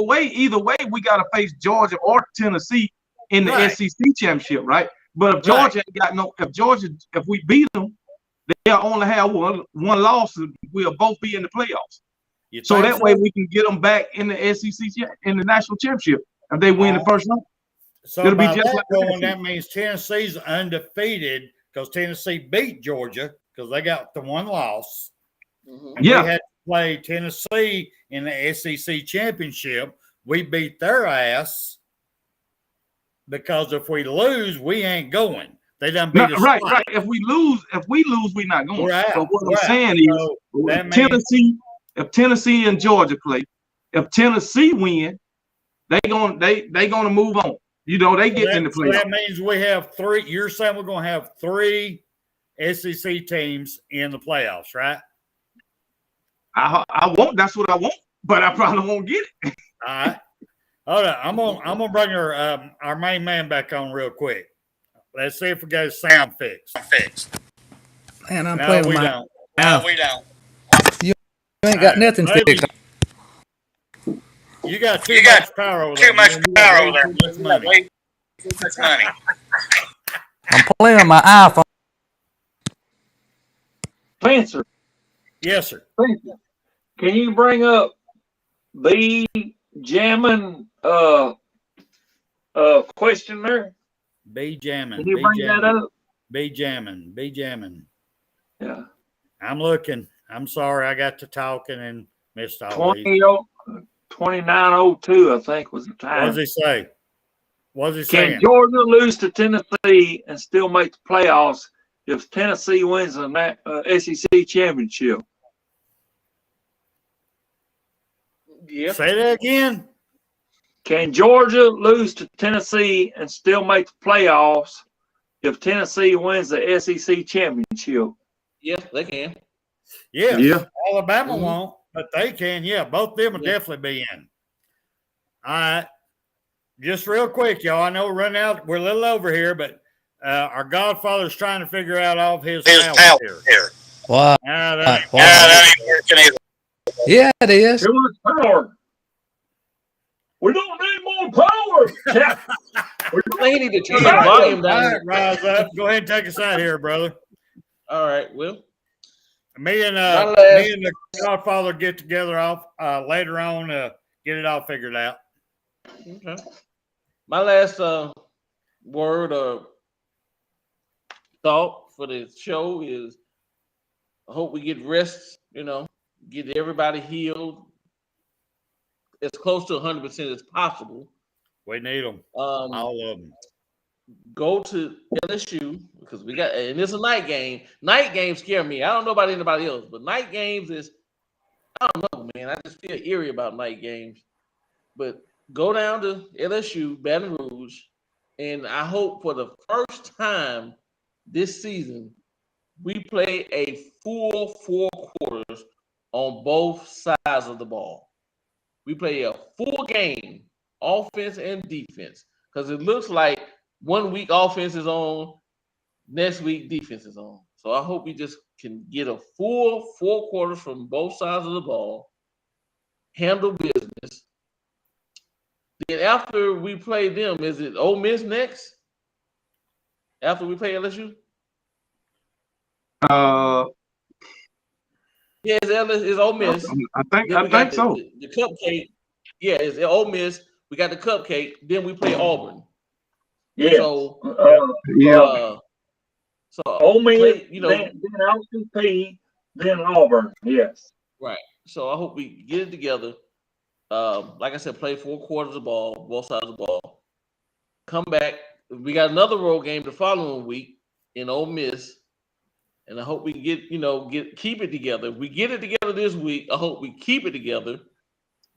[SPEAKER 7] way, we got to face Georgia or Tennessee in the SEC championship, right? But if Georgia if we beat them, they'll only have one loss. We'll both be in the playoffs. So that way we can get them back in the SEC in the national championship if they win the first round.
[SPEAKER 9] So it'll be just like that means Tennessee's undefeated because Tennessee beat Georgia because they got the one loss. Mm-hmm. We had to play Tennessee in the SEC championship. We beat their ass because if we lose, we ain't going. They done beat us.
[SPEAKER 7] Right. If we lose, we're not going.
[SPEAKER 9] We're out.
[SPEAKER 7] So what I'm saying is, if Tennessee and Georgia play, if Tennessee win, they gonna move on. You know, they get in the playoffs.
[SPEAKER 9] So that means we have 3. You're saying we're gonna have 3 SEC teams in the playoffs, right?
[SPEAKER 7] I won't. That's what I want, but I probably won't get it.
[SPEAKER 9] All right. Hold on. I'm gonna bring our main man back on real quick. Let's see if we got his sound fixed.
[SPEAKER 11] Man, I'm playing with my.
[SPEAKER 9] No, we don't.
[SPEAKER 11] You ain't got nothing fixed.
[SPEAKER 9] You got too much power over there. Too much money.
[SPEAKER 11] I'm playing on my iPhone.
[SPEAKER 4] Spencer.
[SPEAKER 9] Yes, sir.
[SPEAKER 4] Spencer, can you bring up B jamming question there?
[SPEAKER 9] B jamming.
[SPEAKER 4] Can you bring that up?
[SPEAKER 9] B jamming.
[SPEAKER 4] Yeah.
[SPEAKER 9] I'm looking. I'm sorry, I got to talking and missed all these.
[SPEAKER 4] 29:02, I think, was the time.
[SPEAKER 9] What does he say? What is he saying?
[SPEAKER 4] Can Georgia lose to Tennessee and still make the playoffs if Tennessee wins the SEC championship?
[SPEAKER 2] Yeah.
[SPEAKER 9] Say that again.
[SPEAKER 4] Can Georgia lose to Tennessee and still make the playoffs if Tennessee wins the SEC championship?
[SPEAKER 2] Yes, they can.
[SPEAKER 9] Yes.
[SPEAKER 7] Yeah.
[SPEAKER 9] Alabama won't, but they can. Yeah, both of them will definitely be in. All right. Just real quick, y'all. I know we're running out. We're a little over here, but our Godfather's trying to figure out all of his house here.
[SPEAKER 11] What?
[SPEAKER 9] That ain't working either.
[SPEAKER 11] Yeah, it is.
[SPEAKER 4] Too much power. We don't need more power.
[SPEAKER 2] They need to turn the volume down.
[SPEAKER 9] All right, rise up. Go ahead and take us out here, brother.
[SPEAKER 2] All right, Will.
[SPEAKER 9] Me and the Godfather get together off later on get it all figured out.
[SPEAKER 2] Okay. My last word or thought for the show is I hope we get rest, get everybody healed as close to 100% as possible.
[SPEAKER 9] We need them. All of them.
[SPEAKER 2] Go to LSU because we got, and it's a night game. Night games scare me. I don't know about anybody else, but night games is, I don't know, man. I just feel eerie about night games. But go down to LSU, Baton Rouge, and I hope for the first time this season, we play a full 4 quarters on both sides of the ball. We play a full game, offense and defense, because it looks like 1 week offense is on, next week defense is on. So I hope we just can get a full 4 quarters from both sides of the ball, handle business. Then after we play them, is it Ole Miss next? After we play LSU? Yeah, it's Ole Miss.
[SPEAKER 7] I think so.
[SPEAKER 2] The cupcake. Yeah, it's Ole Miss. We got the cupcake. Then we play Auburn.
[SPEAKER 4] Yeah.
[SPEAKER 2] So
[SPEAKER 4] so Ole Miss, then LCP, then Auburn. Yes.
[SPEAKER 2] Right. So I hope we get it together. Like I said, play 4 quarters of ball, both sides of the ball. Come back. We got another road game the following week in Ole Miss. And I hope we keep it together. If we get it together this week, I hope we keep it together.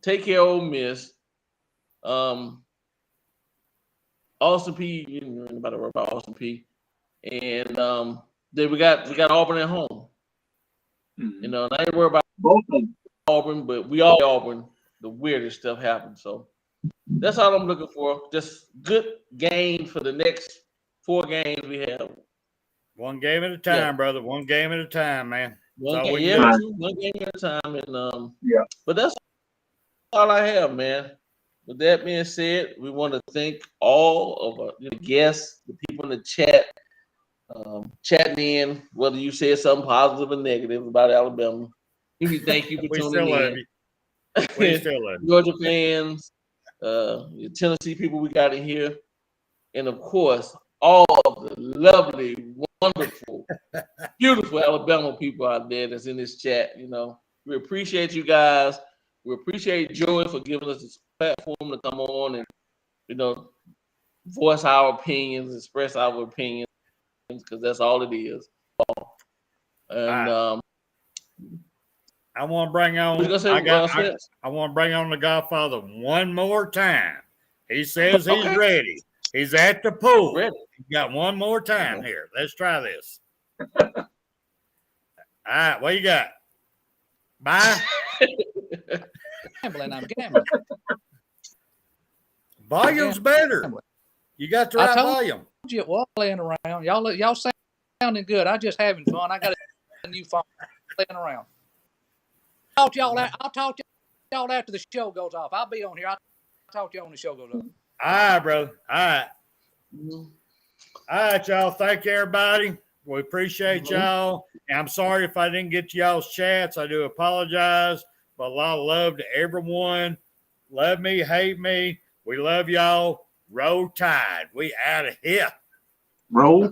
[SPEAKER 2] Take care of Ole Miss. Austin P. You know anybody worry about Austin P. And then we got Auburn at home. You know, and I ain't worried about
[SPEAKER 4] Both of them.
[SPEAKER 2] Auburn, but we all Auburn. The weirdest stuff happens. So that's all I'm looking for. Just good games for the next 4 games we have.
[SPEAKER 9] One game at a time, brother. One game at a time, man.
[SPEAKER 2] One game at a time. And but that's all I have, man. With that being said, we want to thank all of our guests, the people in the chat, chatting in, whether you said something positive or negative about Alabama. We thank you for tuning in.
[SPEAKER 9] We still love you.
[SPEAKER 2] Georgia fans, your Tennessee people we got in here, and of course, all of the lovely, wonderful, beautiful Alabama people out there that's in this chat. You know, we appreciate you guys. We appreciate Joey for giving us this platform to come on and, you know, voice our opinions, express our opinions, because that's all it is. And
[SPEAKER 9] I want to bring on. I want to bring on the Godfather one more time. He says he's ready. He's at the pool. He's got one more time here. Let's try this. All right, what you got? Bye.
[SPEAKER 11] I'm gambling.
[SPEAKER 9] Volume's better. You got the right volume.
[SPEAKER 11] You was playing around. Y'all sounding good. I just having fun. I got a new phone playing around. I'll talk to y'all after the show goes off. I'll be on here. I'll talk to y'all when the show goes off.
[SPEAKER 9] All right, brother. All right. All right, y'all. Thank you, everybody. We appreciate y'all. And I'm sorry if I didn't get to y'all's chats. I do apologize. But a lot of love to everyone. Love me, hate me. We love y'all. Roll Tide. We out of here.
[SPEAKER 7] Roll Tide.